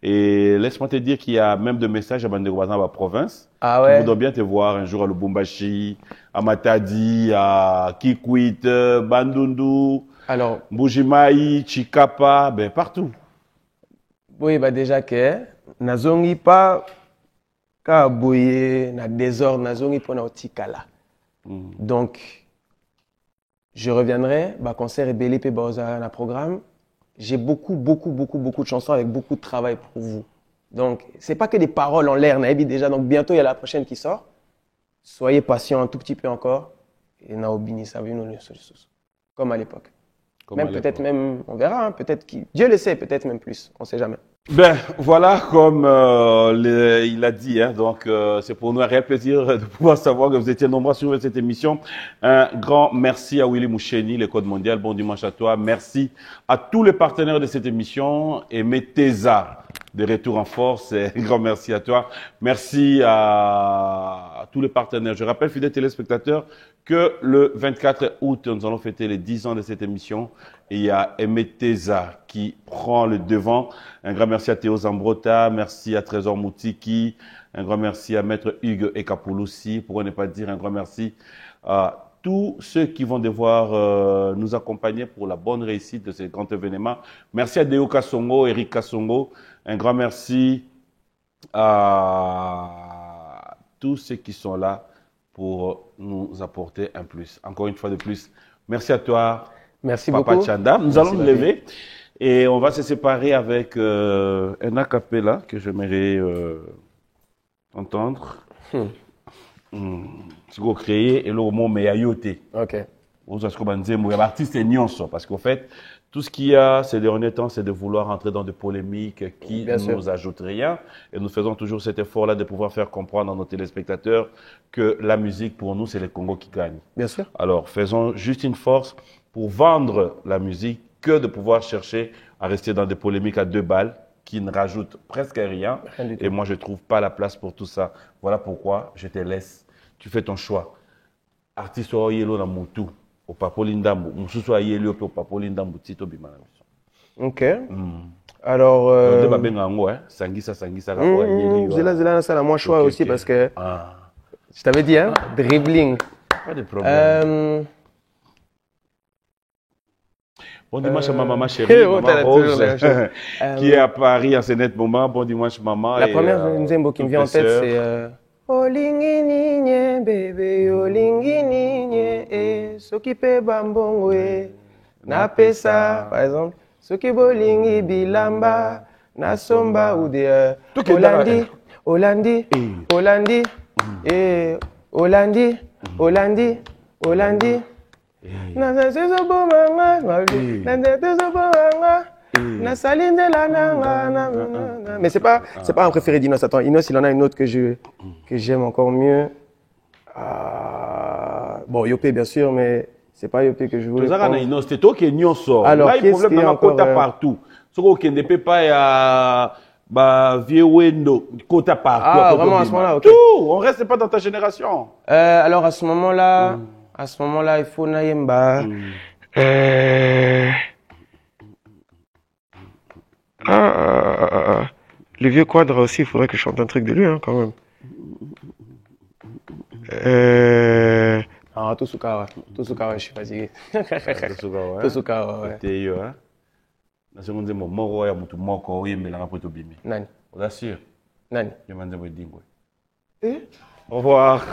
Et laisse-moi te dire qu'il y a même des messages à Bandego dans la province. Ah Qui ouais. voudront bien te voir un jour à Lubumbashi, à Matadi, à Kikwit, Bandundu, Alors, Mbujimayi, Chikapa, ben partout. oui, bah déjà que, nazongi pas, ka boye, na désordre, nazongi pour na otikala. Donc, je reviendrai, bah concert et belé pe baza na programme. J'ai beaucoup de chansons avec beaucoup de travail pour vous. Donc, c'est pas que des paroles en l'air, naïbi déjà. Donc, bientôt, il y a la prochaine qui sort. Soyez patients un tout petit peu encore. Et naobini, ça vient nous comme à l'époque. Comme Même à peut-être l'époque. même, on verra, hein, peut-être qui, Dieu le sait, peut-être même plus, on sait jamais. Ben voilà, comme il a dit, hein, donc c'est pour nous un réel plaisir de pouvoir savoir que vous étiez nombreux sur cette émission. Un grand merci à Willy Moucheni, le Code Mondial. Bon dimanche à toi. Merci à tous les partenaires de cette émission et Meteza de retour en force. Et un grand merci à toi. Merci à tous les partenaires. Je rappelle, fidèles téléspectateurs, que le 24 août, nous allons fêter les 10 ans de cette émission. Et il y a Emeteza qui prend le devant. Un grand merci à Théo Zambrota, merci à Trésor Moutiki, un grand merci à Maître Hugues Ekapouloussi, pour ne pas dire un grand merci à tous ceux qui vont devoir nous accompagner pour la bonne réussite de ce grand événement. Merci à Deo Kassongo, Eric Kassongo, un grand merci à tous ceux qui sont là pour nous apporter un plus. Encore une fois de plus, merci à toi, Merci Papa beaucoup. Chanda. Nous Merci, allons nous Babi. lever et on va se séparer avec un acapella que j'aimerais entendre. Ce qu'on crée et le mot meyayote. Ok. Artiste nyonso parce qu'en fait, tout ce qu'il y a ces derniers temps, c'est de vouloir entrer dans des polémiques qui Bien ne sûr. nous ajoutent rien. Et nous faisons toujours cet effort-là de pouvoir faire comprendre à nos téléspectateurs que la musique, pour nous, c'est le Congo qui gagne. Bien sûr. Alors, faisons juste une force pour vendre la musique que de pouvoir chercher à rester dans des polémiques à 2 balles qui ne rajoutent presque rien. Rien du tout. Et moi, je ne trouve pas la place pour tout ça. Voilà pourquoi je te laisse. Tu fais ton choix. Artiste au yelo na mutu. Au papolindambo. Mususu a yelo au papolindambo. Tito bimana. Ok. Alors, Nde babenga yango, hein. Sangisa, la kwa yeli. Zela, ça, moi, choix Ok, aussi ok. parce que, Ah, je t'avais dit, hein, dribbling. pas de problème. Euh, Bon dimanche à ma maman chérie, Oh, maman t'as toujours Rose, la même chose. qui est à Paris en ce net moment. Bon dimanche maman. La et, première Nzembo qui me toutes vient en les tête, sœurs. c'est Olingi ninye, bébé, olingi ninye, soki pe bambongo, na pesa, par exemple, soki bolingi bilamba, na somba ou de Tout est Hollandi, là. Hollandi, Hollandi, Hollandi, Hollandi, Hollandi. Na sezo bomanga, na sezo bomanga. Mais c'est pas un préféré d'Inos. Attends, Inos, il en a une autre que j'aime encore mieux. Bon, Yopé bien sûr, mais c'est pas Yopé que je voulais. C'était toi qui es nyonso. Alors, là, il y a qu'est-ce problème qui est dans encore, quota partout. Ce qui ne peut pas ya vieux wendo quota partout. Ah, à vraiment, Koto à ce Bima. moment-là, ok. Tout, on reste pas dans ta génération. Alors à ce moment-là, il faut Nayemba. Le vieux Quadre aussi, il faudrait que je chante un truc de lui, hein, quand même. Ah, Tosukawa, je suis fatigué. Tosukawa, ouais. T'es yo, hein. Na seconde mo moko ya mutu moko oyembelanga po tobimi. Nani, Oza sûr? Nani. Yo manze mo dingwe. Au revoir.